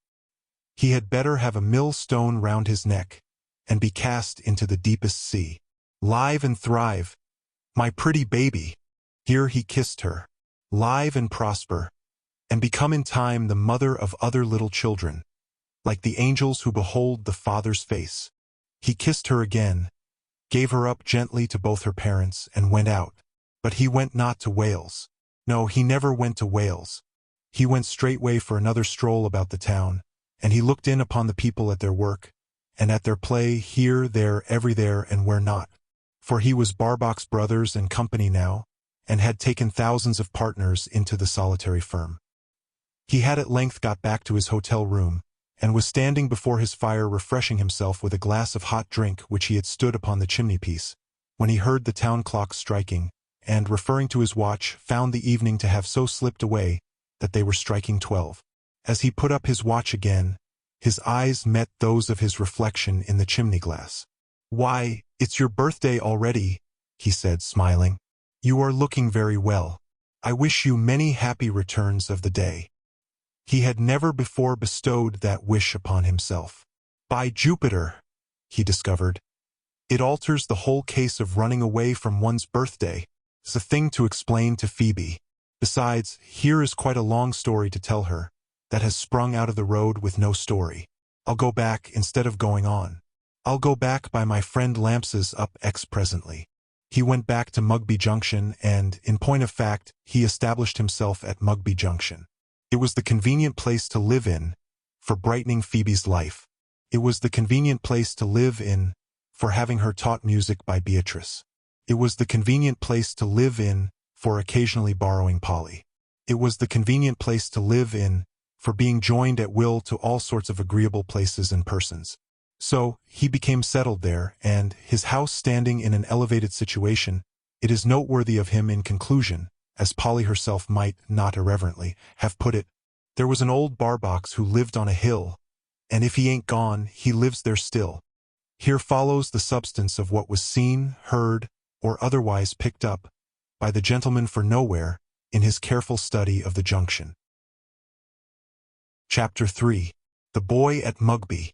He had better have a millstone round his neck, and be cast into the deepest sea. Live and thrive, my pretty baby." Here he kissed her. "Live and prosper, and become in time the mother of other little children, like the angels who behold the Father's face." He kissed her again, gave her up gently to both her parents, and went out. But he went not to Wales. No, he never went to Wales. He went straightway for another stroll about the town, and he looked in upon the people at their work, and at their play here, there, everywhere, and where not. For he was Barbox Brothers and Company now, and had taken thousands of partners into the solitary firm. He had at length got back to his hotel room, and was standing before his fire refreshing himself with a glass of hot drink which he had stood upon the chimney-piece, when he heard the town clock striking, and, referring to his watch, found the evening to have so slipped away that they were striking 12. As he put up his watch again, his eyes met those of his reflection in the chimney-glass. "Why, it's your birthday already," he said, smiling. "You are looking very well. I wish you many happy returns of the day." He had never before bestowed that wish upon himself. "By Jupiter," he discovered, "it alters the whole case of running away from one's birthday. It's a thing to explain to Phoebe. Besides, here is quite a long story to tell her, that has sprung out of the road with no story. I'll go back instead of going on. I'll go back by my friend Lamps's up X presently." He went back to Mugby Junction, and, in point of fact, he established himself at Mugby Junction. It was the convenient place to live in, for brightening Phoebe's life. It was the convenient place to live in, for having her taught music by Beatrice. It was the convenient place to live in, for occasionally borrowing Polly. It was the convenient place to live in, for being joined at will to all sorts of agreeable places and persons. So, he became settled there, and, his house standing in an elevated situation, it is noteworthy of him in conclusion, as Polly herself might, not irreverently, have put it, there was an old Barbox who lived on a hill, and if he ain't gone, he lives there still. Here follows the substance of what was seen, heard, or otherwise picked up, by the gentleman for nowhere, in his careful study of the junction. Chapter 3. The Boy at Mugby.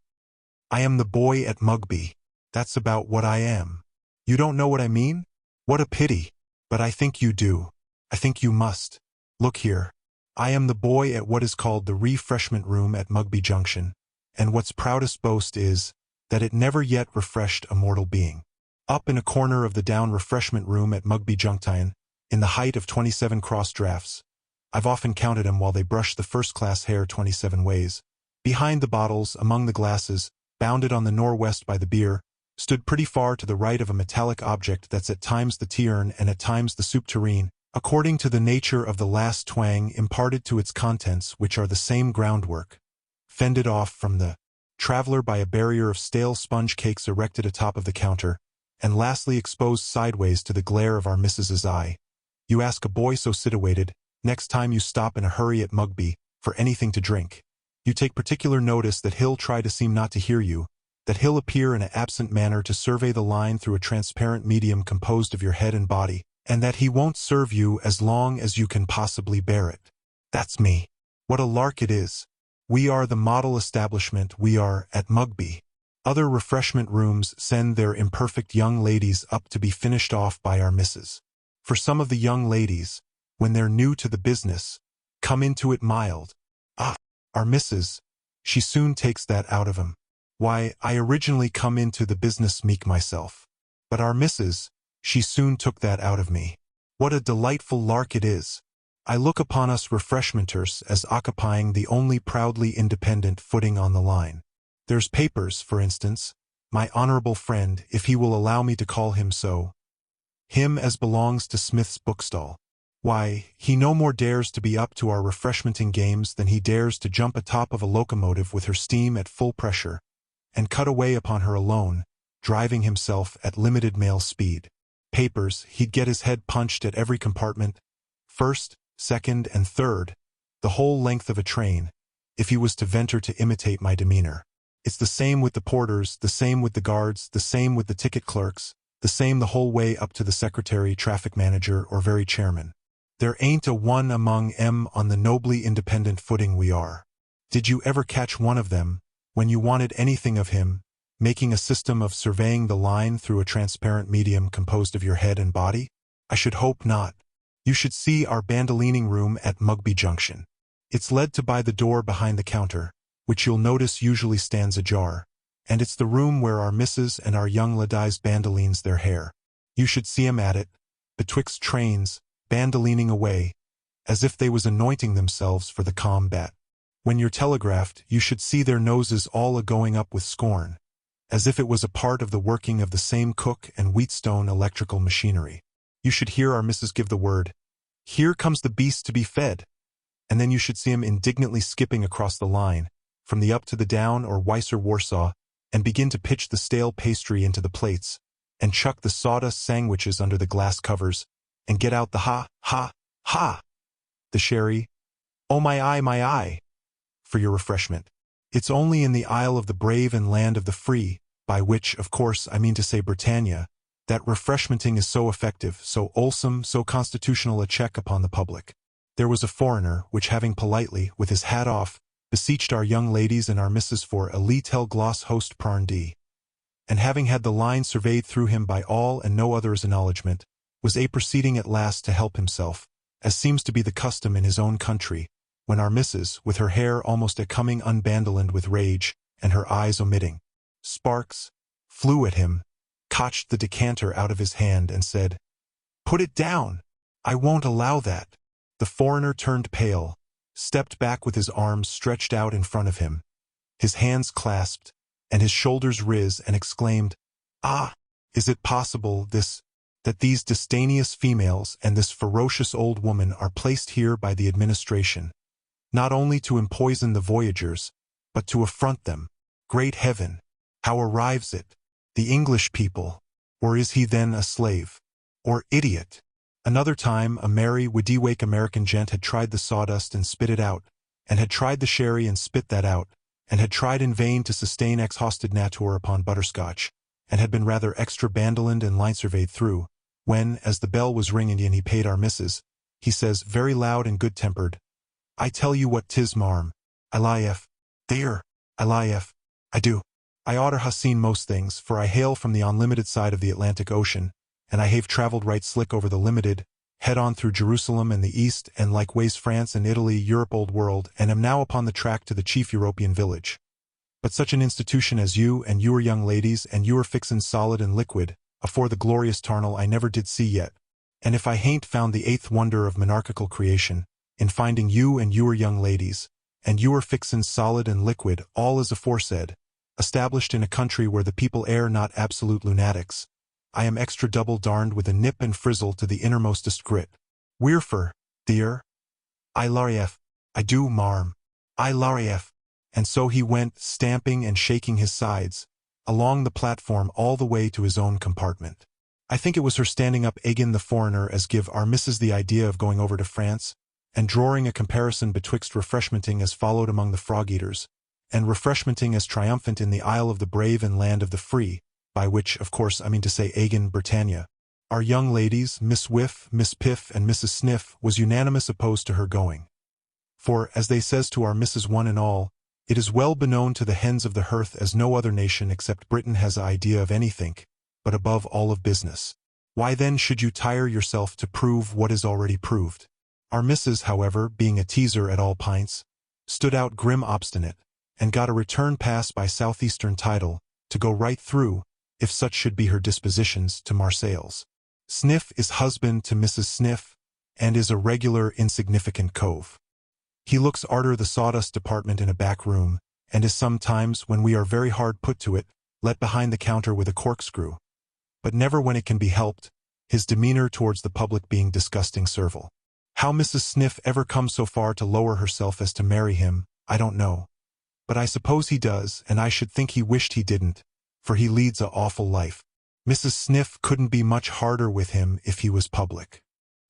I am the boy at Mugby. That's about what I am. You don't know what I mean? What a pity. But I think you do. I think you must. Look here. I am the boy at what is called the refreshment room at Mugby Junction, and what's proudest boast is that it never yet refreshed a mortal being. Up in a corner of the down refreshment room at Mugby Junction, in the height of 27 cross drafts, I've often counted 'em while they brush the first-class hair 27 ways. Behind the bottles, among the glasses, bounded on the nor'west by the beer, stood pretty far to the right of a metallic object that's at times the tea-urn and at times the soup tureen, according to the nature of the last twang imparted to its contents, which are the same groundwork, fended off from the traveler by a barrier of stale sponge cakes erected atop of the counter, and lastly exposed sideways to the glare of our Mrs.'s eye. You ask a boy so situated, next time you stop in a hurry at Mugby, for anything to drink. You take particular notice that he'll try to seem not to hear you, that he'll appear in an absent manner to survey the line through a transparent medium composed of your head and body, and that he won't serve you as long as you can possibly bear it. That's me. What a lark it is. We are the model establishment, we are at Mugby. Other refreshment rooms send their imperfect young ladies up to be finished off by our misses. For some of the young ladies, when they're new to the business, come into it mild. Our missus, she soon takes that out of 'em. Why, I originally come into the business meek myself. But our missus, she soon took that out of me. What a delightful lark it is. I look upon us refreshmenters as occupying the only proudly independent footing on the line. There's Papers, for instance, my honorable friend, if he will allow me to call him so. Him as belongs to Smith's bookstall. Why, he no more dares to be up to our refreshmenting games than he dares to jump atop of a locomotive with her steam at full pressure, and cut away upon her alone, driving himself at limited mail speed. Papers, he'd get his head punched at every compartment, first, second, and third, the whole length of a train, if he was to venture to imitate my demeanor. It's the same with the porters, the same with the guards, the same with the ticket clerks, the same the whole way up to the secretary, traffic manager, or very chairman. There ain't a one among 'em on the nobly independent footing we are. Did you ever catch one of them, when you wanted anything of him, making a system of surveying the line through a transparent medium composed of your head and body? I should hope not. You should see our bandolining room at Mugby Junction. It's led to by the door behind the counter, which you'll notice usually stands ajar, and it's the room where our misses and our young ladies bandolines their hair. You should see 'em at it, betwixt trains, bandolining away, as if they was anointing themselves for the combat. When you're telegraphed, you should see their noses all a-going up with scorn, as if it was a part of the working of the same Cook and Wheatstone electrical machinery. You should hear our missus give the word, "Here comes the beast to be fed," and then you should see 'em indignantly skipping across the line, from the up to the down or Weiser Warsaw, and begin to pitch the stale pastry into the plates, and chuck the sawdust sandwiches under the glass covers, and get out the the sherry, oh my eye, for your refreshment. It's only in the Isle of the Brave and Land of the Free, by which, of course, I mean to say Britannia, that refreshmenting is so effective, so wholesome, so constitutional a check upon the public. There was a foreigner, which having politely, with his hat off, beseeched our young ladies and our misses for a tel gloss host prarndee, and having had the line surveyed through him by all and no other's acknowledgment, was proceeding at last to help himself, as seems to be the custom in his own country, when our missus, with her hair almost coming unbandolined with rage, and her eyes omitting sparks, flew at him, cotched the decanter out of his hand, and said, "Put it down! I won't allow that." The foreigner turned pale, stepped back with his arms stretched out in front of him, his hands clasped, and his shoulders riz, and exclaimed, "Ah, is it possible that these disdainous females and this ferocious old woman are placed here by the administration, not only to empoison the voyagers, but to affront them? Great heaven! How arrives it? The English people? Or is he then a slave? Or idiot?" Another time, a merry, wide-awake American gent had tried the sawdust and spit it out, and had tried the sherry and spit that out, and had tried in vain to sustain exhausted natur upon butterscotch, and had been rather extra bandolined and line surveyed through, when, as the bell was ringing and he paid our missus, he says, very loud and good-tempered, "I tell you what 'tis, marm. I lie if, dear, I lie if, I do. I oughter ha' seen most things, for I hail from the unlimited side of the Atlantic Ocean, and I have travelled right slick over the limited, head on through Jerusalem and the East and likeways France and Italy, Europe, old world, and am now upon the track to the chief European village. But such an institution as you and your young ladies and your fixin' solid and liquid, afore the glorious tarnal I never did see yet. And if I hain't found the eighth wonder of monarchical creation, in finding you and your young ladies, and your fixin' solid and liquid, all as aforesaid, established in a country where the people air not absolute lunatics, I am extra double darned with a nip and frizzle to the innermostest grit. Wherefore, dear? I larrief, I do, marm. I larrief. And so he went, stamping and shaking his sides, along the platform all the way to his own compartment. I think it was her standing up agin the foreigner as give our missus the idea of going over to France, and drawing a comparison betwixt refreshmenting as followed among the frog-eaters, and refreshmenting as triumphant in the Isle of the Brave and Land of the Free, by which, of course, I mean to say agin Britannia. Our young ladies, Miss Whiff, Miss Piff, and Mrs. Sniff, was unanimous opposed to her going. For, as they says to our missus one and all, it is well beknown to the hens of the hearth as no other nation except Britain has a idea of anythink, but above all of business. Why then should you tire yourself to prove what is already proved? Our missus, however, being a teaser at all pints, stood out grim obstinate, and got a return pass by southeastern tidal, to go right through, if such should be her dispositions, to Marseilles. Sniff is husband to Mrs. Sniff, and is a regular insignificant cove. He looks arter the sawdust department in a back room, and is sometimes, when we are very hard put to it, let behind the counter with a corkscrew. But never when it can be helped, his demeanor towards the public being disgusting servile. How Mrs. Sniff ever comes so far to lower herself as to marry him, I don't know. But I suppose he does, and I should think he wished he didn't, for he leads a awful life. Mrs. Sniff couldn't be much harder with him if he was public.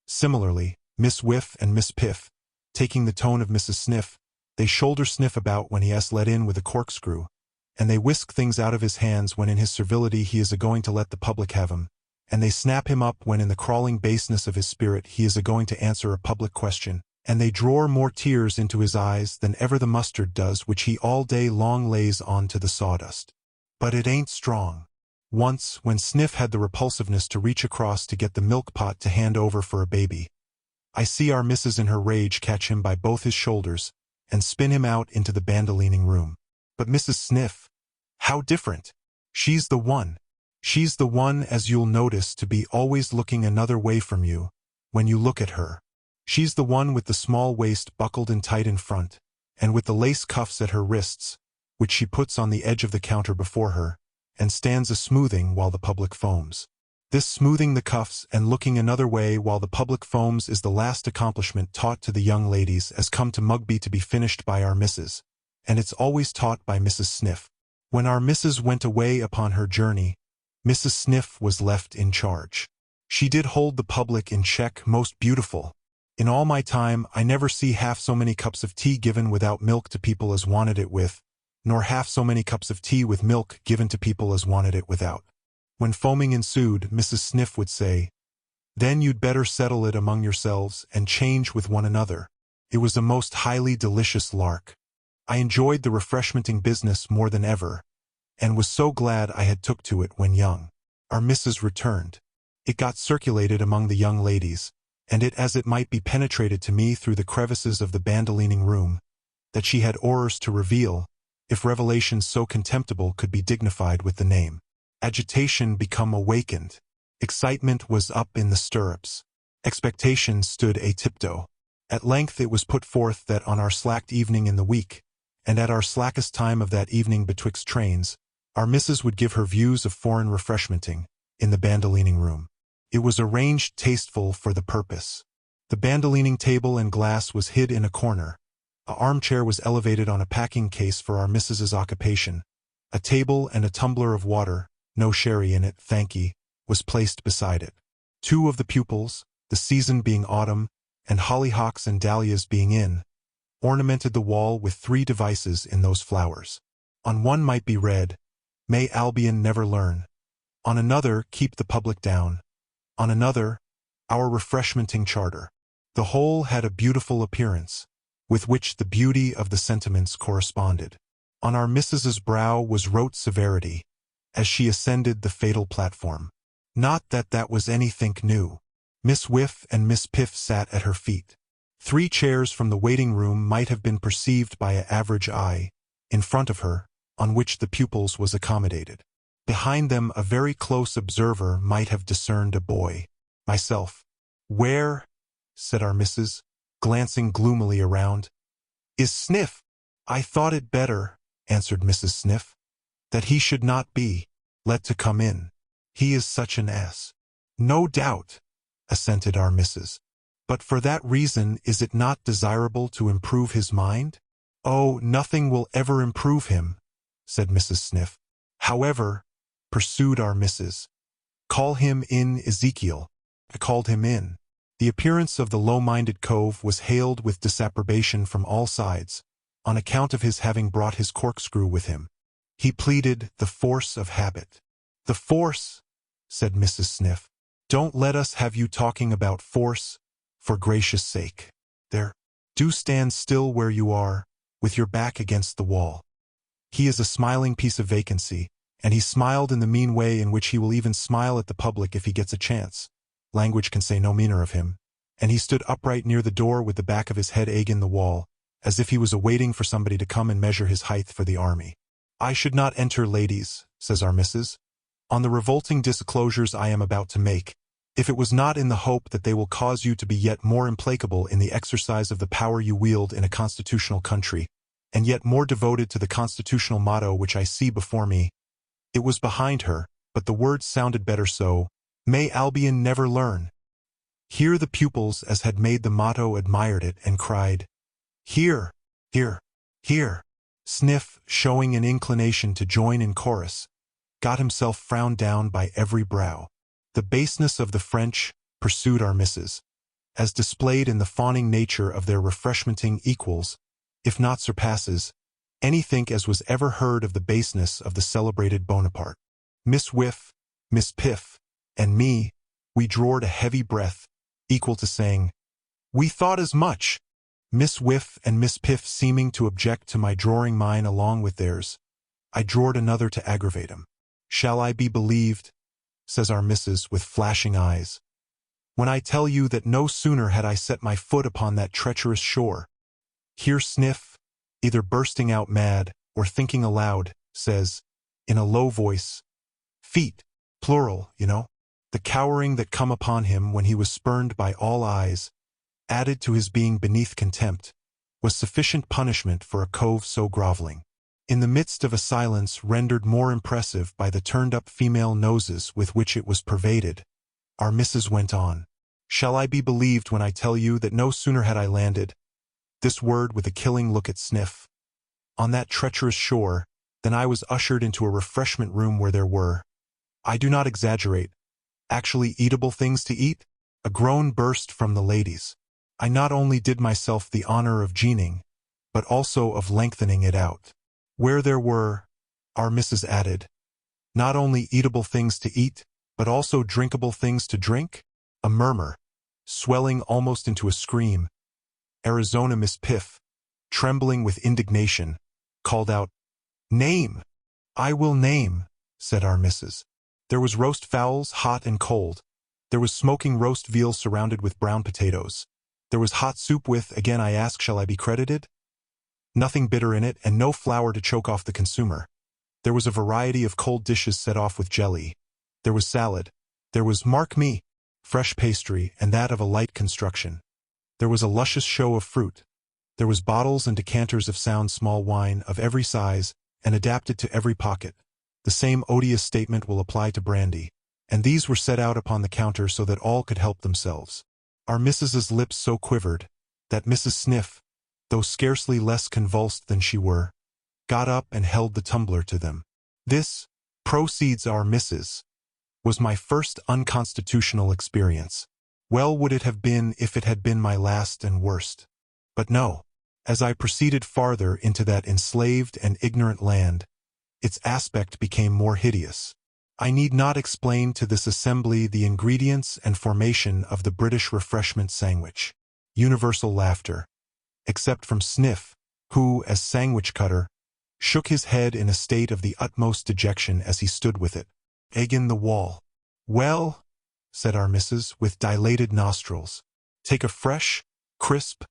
Similarly, Miss Whiff and Miss Piff, taking the tone of Mrs. Sniff, they shoulder Sniff about when he has let in with a corkscrew, and they whisk things out of his hands when in his servility he is a-going to let the public have him, and they snap him up when in the crawling baseness of his spirit he is a-going to answer a public question, and they draw more tears into his eyes than ever the mustard does which he all day long lays on to the sawdust. But it ain't strong. Once, when Sniff had the repulsiveness to reach across to get the milk pot to hand over for a baby, I see our missus in her rage catch him by both his shoulders and spin him out into the bandolining room. But Mrs. Sniff, how different! She's the one. She's the one, as you'll notice, to be always looking another way from you when you look at her. She's the one with the small waist buckled in tight in front, and with the lace cuffs at her wrists, which she puts on the edge of the counter before her, and stands a-smoothing while the public foams. This smoothing the cuffs and looking another way while the public foams is the last accomplishment taught to the young ladies as come to Mugby to be finished by our missus, and it's always taught by Mrs. Sniff. When our missus went away upon her journey, Mrs. Sniff was left in charge. She did hold the public in check most beautiful. In all my time I never see half so many cups of tea given without milk to people as wanted it with, nor half so many cups of tea with milk given to people as wanted it without. When foaming ensued, Mrs. Sniff would say, "Then you'd better settle it among yourselves and change with one another." It was a most highly delicious lark. I enjoyed the refreshmenting business more than ever, and was so glad I had took to it when young. Our missus returned. It got circulated among the young ladies, and it might be penetrated to me through the crevices of the bandolining room, that she had horrors to reveal, if revelations so contemptible could be dignified with the name. Agitation become awakened. Excitement was up in the stirrups. Expectation stood a-tiptoe. At length it was put forth that on our slacked evening in the week, and at our slackest time of that evening betwixt trains, our missus would give her views of foreign refreshmenting, in the bandolining room. It was arranged tasteful for the purpose. The bandolining table and glass was hid in a corner. A armchair was elevated on a packing case for our missis's occupation. A table and a tumbler of water, no sherry in it, thank ye, was placed beside it. Two of the pupils, the season being autumn, and hollyhocks and dahlias being in, ornamented the wall with 3 devices in those flowers. On one might be read, "May Albion never learn." On another, "Keep the public down." On another, our refreshmenting charter. The whole had a beautiful appearance, with which the beauty of the sentiments corresponded. On our Missis's brow was wrote severity, as she ascended the fatal platform. Not that that was anythink new. Miss Whiff and Miss Piff sat at her feet. 3 chairs from the waiting-room might have been perceived by an average eye, in front of her, on which the pupils was accommodated. Behind them a very close observer might have discerned a boy. Myself. "Where," said our Missus, glancing gloomily around, "is Sniff?" "I thought it better," answered Mrs. Sniff, "that he should not be let to come in. He is such an ass." "No doubt," assented our Missus. "But for that reason is it not desirable to improve his mind?" "Oh, nothing will ever improve him," said Mrs. Sniff. "However," pursued our Missus, "call him in, Ezekiel." I called him in. The appearance of the low-minded cove was hailed with disapprobation from all sides, on account of his having brought his corkscrew with him. He pleaded the force of habit. "The force," said Mrs. Sniff. "Don't let us have you talking about force, for gracious sake. There, do stand still where you are, with your back against the wall." He is a smiling piece of vacancy, and he smiled in the mean way in which he will even smile at the public if he gets a chance. Language can say no meaner of him. And he stood upright near the door with the back of his head agin the wall, as if he was awaiting for somebody to come and measure his height for the army. "I should not enter, ladies," says our Missus, "on the revolting disclosures I am about to make, if it was not in the hope that they will cause you to be yet more implacable in the exercise of the power you wield in a constitutional country, and yet more devoted to the constitutional motto which I see before me." It was behind her, but the words sounded better so, "May Albion never learn." Here the pupils as had made the motto admired it and cried, "Here, here, here." Sniff, showing an inclination to join in chorus, got himself frowned down by every brow. The baseness of the French, pursued our Missus, as displayed in the fawning nature of their refreshmenting equals, if not surpasses, anythink as was ever heard of the baseness of the celebrated Bonaparte. Miss Whiff, Miss Piff, and me, we drawed a heavy breath, equal to saying, "We thought as much." Miss Whiff and Miss Piff seeming to object to my drawing mine along with theirs, I drawed another to aggravate 'em. "Shall I be believed," says our Missus with flashing eyes, "when I tell you that no sooner had I set my foot upon that treacherous shore?" Here Sniff, either bursting out mad or thinking aloud, says, in a low voice, "Feet, plural, you know." The cowering that come upon him when he was spurned by all eyes, added to his being beneath contempt, was sufficient punishment for a cove so groveling. In the midst of a silence rendered more impressive by the turned-up female noses with which it was pervaded, our Missus went on, "Shall I be believed when I tell you that no sooner had I landed," this word with a killing look at Sniff, "on that treacherous shore, than I was ushered into a refreshment room where there were, I do not exaggerate, actually eatable things to eat?" A groan burst from the ladies. I not only did myself the honor of gening, but also of lengthening it out. Where there were, our Missus added, not only eatable things to eat, but also drinkable things to drink? A murmur, swelling almost into a scream. Arizona Miss Piff, trembling with indignation, called out, "Name!" "I will name," said our Missus. There was roast fowls, hot and cold. There was smoking roast veal surrounded with brown potatoes. There was hot soup with, again I ask, shall I be credited? Nothing bitter in it, and no flour to choke off the consumer. There was a variety of cold dishes set off with jelly. There was salad. There was, mark me, fresh pastry, and that of a light construction. There was a luscious show of fruit. There was bottles and decanters of sound small wine of every size, and adapted to every pocket. The same odious statement will apply to brandy, and these were set out upon the counter so that all could help themselves. Our Missis's lips so quivered, that Mrs. Sniff, though scarcely less convulsed than she were, got up and held the tumbler to them. This, proceeds our Missus, was my first unconstitutional experience. Well would it have been if it had been my last and worst. But no. As I proceeded farther into that enslaved and ignorant land, its aspect became more hideous. I need not explain to this assembly the ingredients and formation of the British refreshment sandwich. Universal laughter, except from Sniff, who, as sandwich cutter, shook his head in a state of the utmost dejection as he stood with it, egging the wall. "Well," said our missus, with dilated nostrils, "take a fresh, crisp,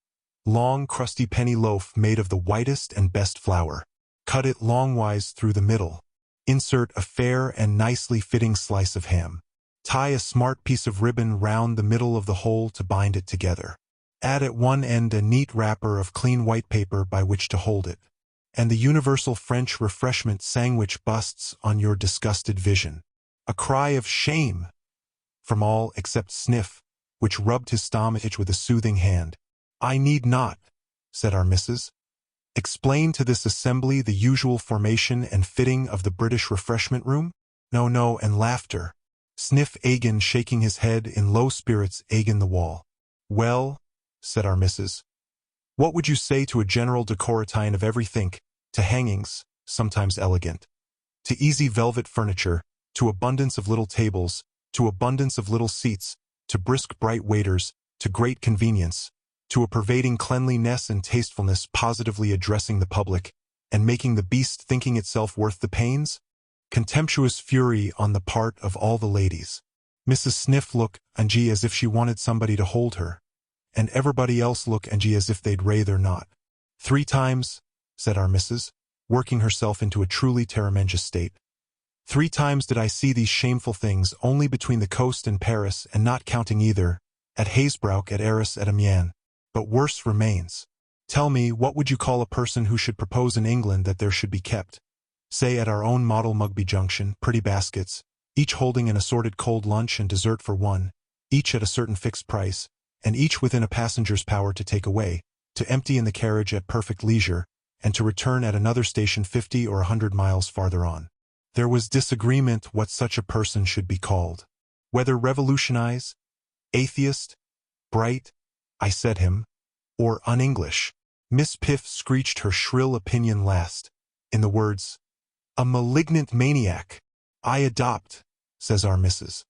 long, crusty penny loaf made of the whitest and best flour. Cut it longwise through the middle. Insert a fair and nicely fitting slice of ham. Tie a smart piece of ribbon round the middle of the whole to bind it together. Add at one end a neat wrapper of clean white paper by which to hold it, and the universal French refreshment sandwich busts on your disgusted vision." A cry of shame from all except Sniff, which rubbed his stomach with a soothing hand. "I need not," said our missus, "explain to this assembly the usual formation and fitting of the British refreshment room? No, and laughter. Sniff again shaking his head in low spirits again the wall. "Well," said our missus, "what would you say to a general decoratine of everythink, to hangings, sometimes elegant, to easy velvet furniture, to abundance of little tables, to abundance of little seats, to brisk bright waiters, to great convenience, to a pervading cleanliness and tastefulness positively addressing the public, and making the beast thinking itself worth the pains?" Contemptuous fury on the part of all the ladies. Mrs. Sniff look and gee as if she wanted somebody to hold her, and everybody else look and gee as if they'd rather not. "3 times," said our missus, working herself into a truly terramenous state. "3 times did I see these shameful things only between the coast and Paris, and not counting either, at Hesba, at Arras, at Amiens. But worse remains. Tell me, what would you call a person who should propose in England that there should be kept, say at our own model Mugby Junction, pretty baskets, each holding an assorted cold lunch and dessert for one, each at a certain fixed price, and each within a passenger's power to take away, to empty in the carriage at perfect leisure, and to return at another station 50 or 100 miles farther on? There was disagreement what such a person should be called. Whether revolutionize, atheist, bright, I said him, or un-English. Miss Piff screeched her shrill opinion last, in the words, "A malignant maniac." "I adopt," says our missus,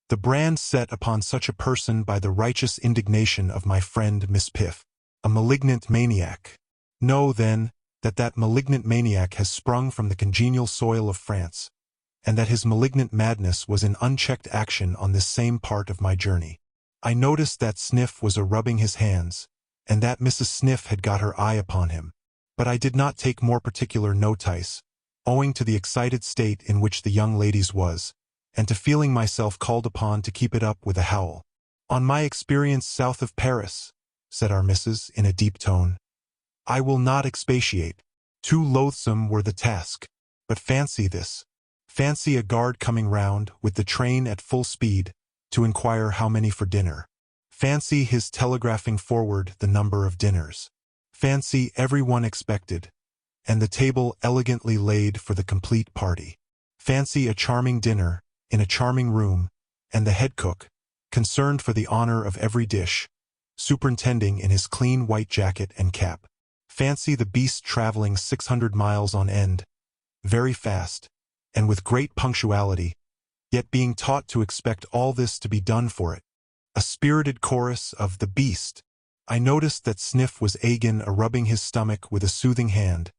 "the brand set upon such a person by the righteous indignation of my friend Miss Piff. A malignant maniac. Know, then, that malignant maniac has sprung from the congenial soil of France, and that his malignant madness was in unchecked action on this same part of my journey." I noticed that Sniff was rubbing his hands, and that Mrs. Sniff had got her eye upon him, but I did not take more particular notice, owing to the excited state in which the young ladies was, and to feeling myself called upon to keep it up with a howl. "On my experience south of Paris," said our missus in a deep tone, "I will not expatiate. Too loathsome were the task. But fancy this. Fancy a guard coming round, with the train at full speed, to inquire how many for dinner. Fancy his telegraphing forward the number of dinners. Fancy everyone expected, and the table elegantly laid for the complete party. Fancy a charming dinner, in a charming room, and the head cook, concerned for the honor of every dish, superintending in his clean white jacket and cap. Fancy the beast traveling 600 miles on end, very fast, and with great punctuality, yet being taught to expect all this to be done for it. A spirited chorus of the beast. I noticed that Sniff was again rubbing his stomach with a soothing hand,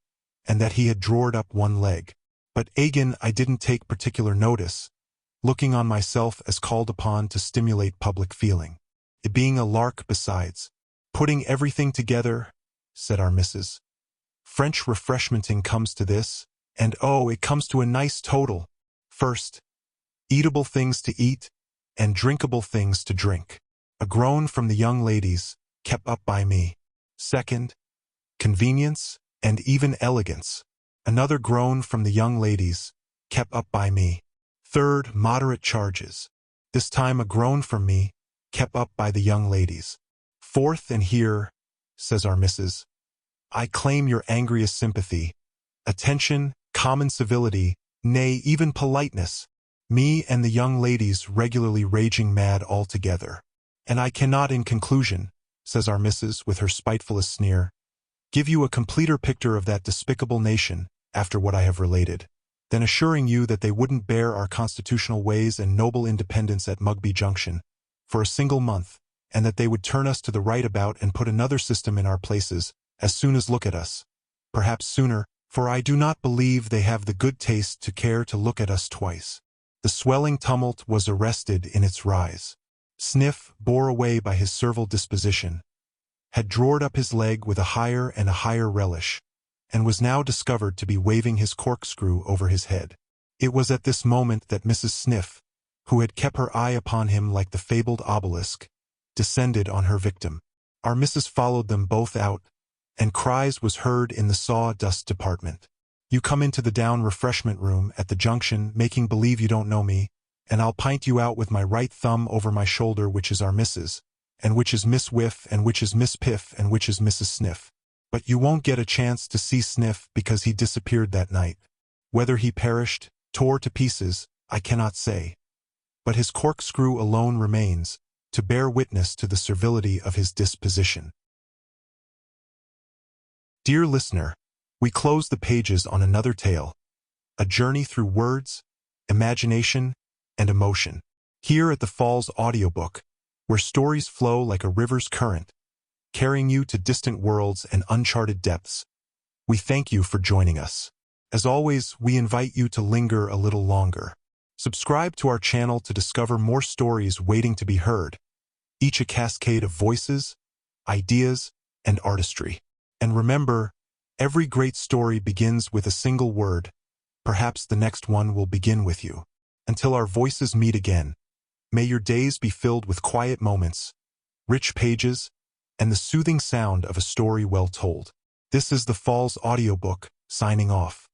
and that he had drored up one leg. But again I didn't take particular notice, looking on myself as called upon to stimulate public feeling. It being a lark besides. "Putting everything together," said our missus, "French refreshmenting comes to this, and oh, it comes to a nice total. First, eatable things to eat, and drinkable things to drink." A groan from the young ladies, kept up by me. Second, convenience, and even elegance. Another groan from the young ladies, kept up by me. Third, moderate charges. This time a groan from me, kept up by the young ladies. Fourth, and here, says our missus, I claim your angriest sympathy, attention, common civility, nay, even politeness. Me and the young ladies regularly raging mad altogether. And I cannot in conclusion, says our missus with her spitefulest sneer, give you a completer picture of that despicable nation, after what I have related. then assuring you that they wouldn't bear our constitutional ways and noble independence at Mugby Junction for a single month, and that they would turn us to the right about and put another system in our places as soon as look at us. Perhaps sooner, for I do not believe they have the good taste to care to look at us twice. The swelling tumult was arrested in its rise. Sniff, bore away by his servile disposition, had drored up his leg with a higher and a higher relish, and was now discovered to be waving his corkscrew over his head. It was at this moment that Mrs. Sniff, who had kept her eye upon him like the fabled obelisk, descended on her victim. Our missus followed them both out, and cries was heard in the sawdust department. You come into the down refreshment room at the junction making believe you don't know me, and I'll pint you out with my right thumb over my shoulder which is our missus, and which is Miss Whiff, and which is Miss Piff, and which is Mrs. Sniff. But you won't get a chance to see Sniff because he disappeared that night. Whether he perished, tore to pieces, I cannot say. But his corkscrew alone remains, to bear witness to the servility of his disposition. Dear listener, we close the pages on another tale, a journey through words, imagination, and emotion. Here at the Falls Audiobook, where stories flow like a river's current, carrying you to distant worlds and uncharted depths, we thank you for joining us. As always, we invite you to linger a little longer. Subscribe to our channel to discover more stories waiting to be heard, each a cascade of voices, ideas, and artistry. And remember, every great story begins with a single word. Perhaps the next one will begin with you. Until our voices meet again, may your days be filled with quiet moments, rich pages, and the soothing sound of a story well told. This is the Falls Audiobook, signing off.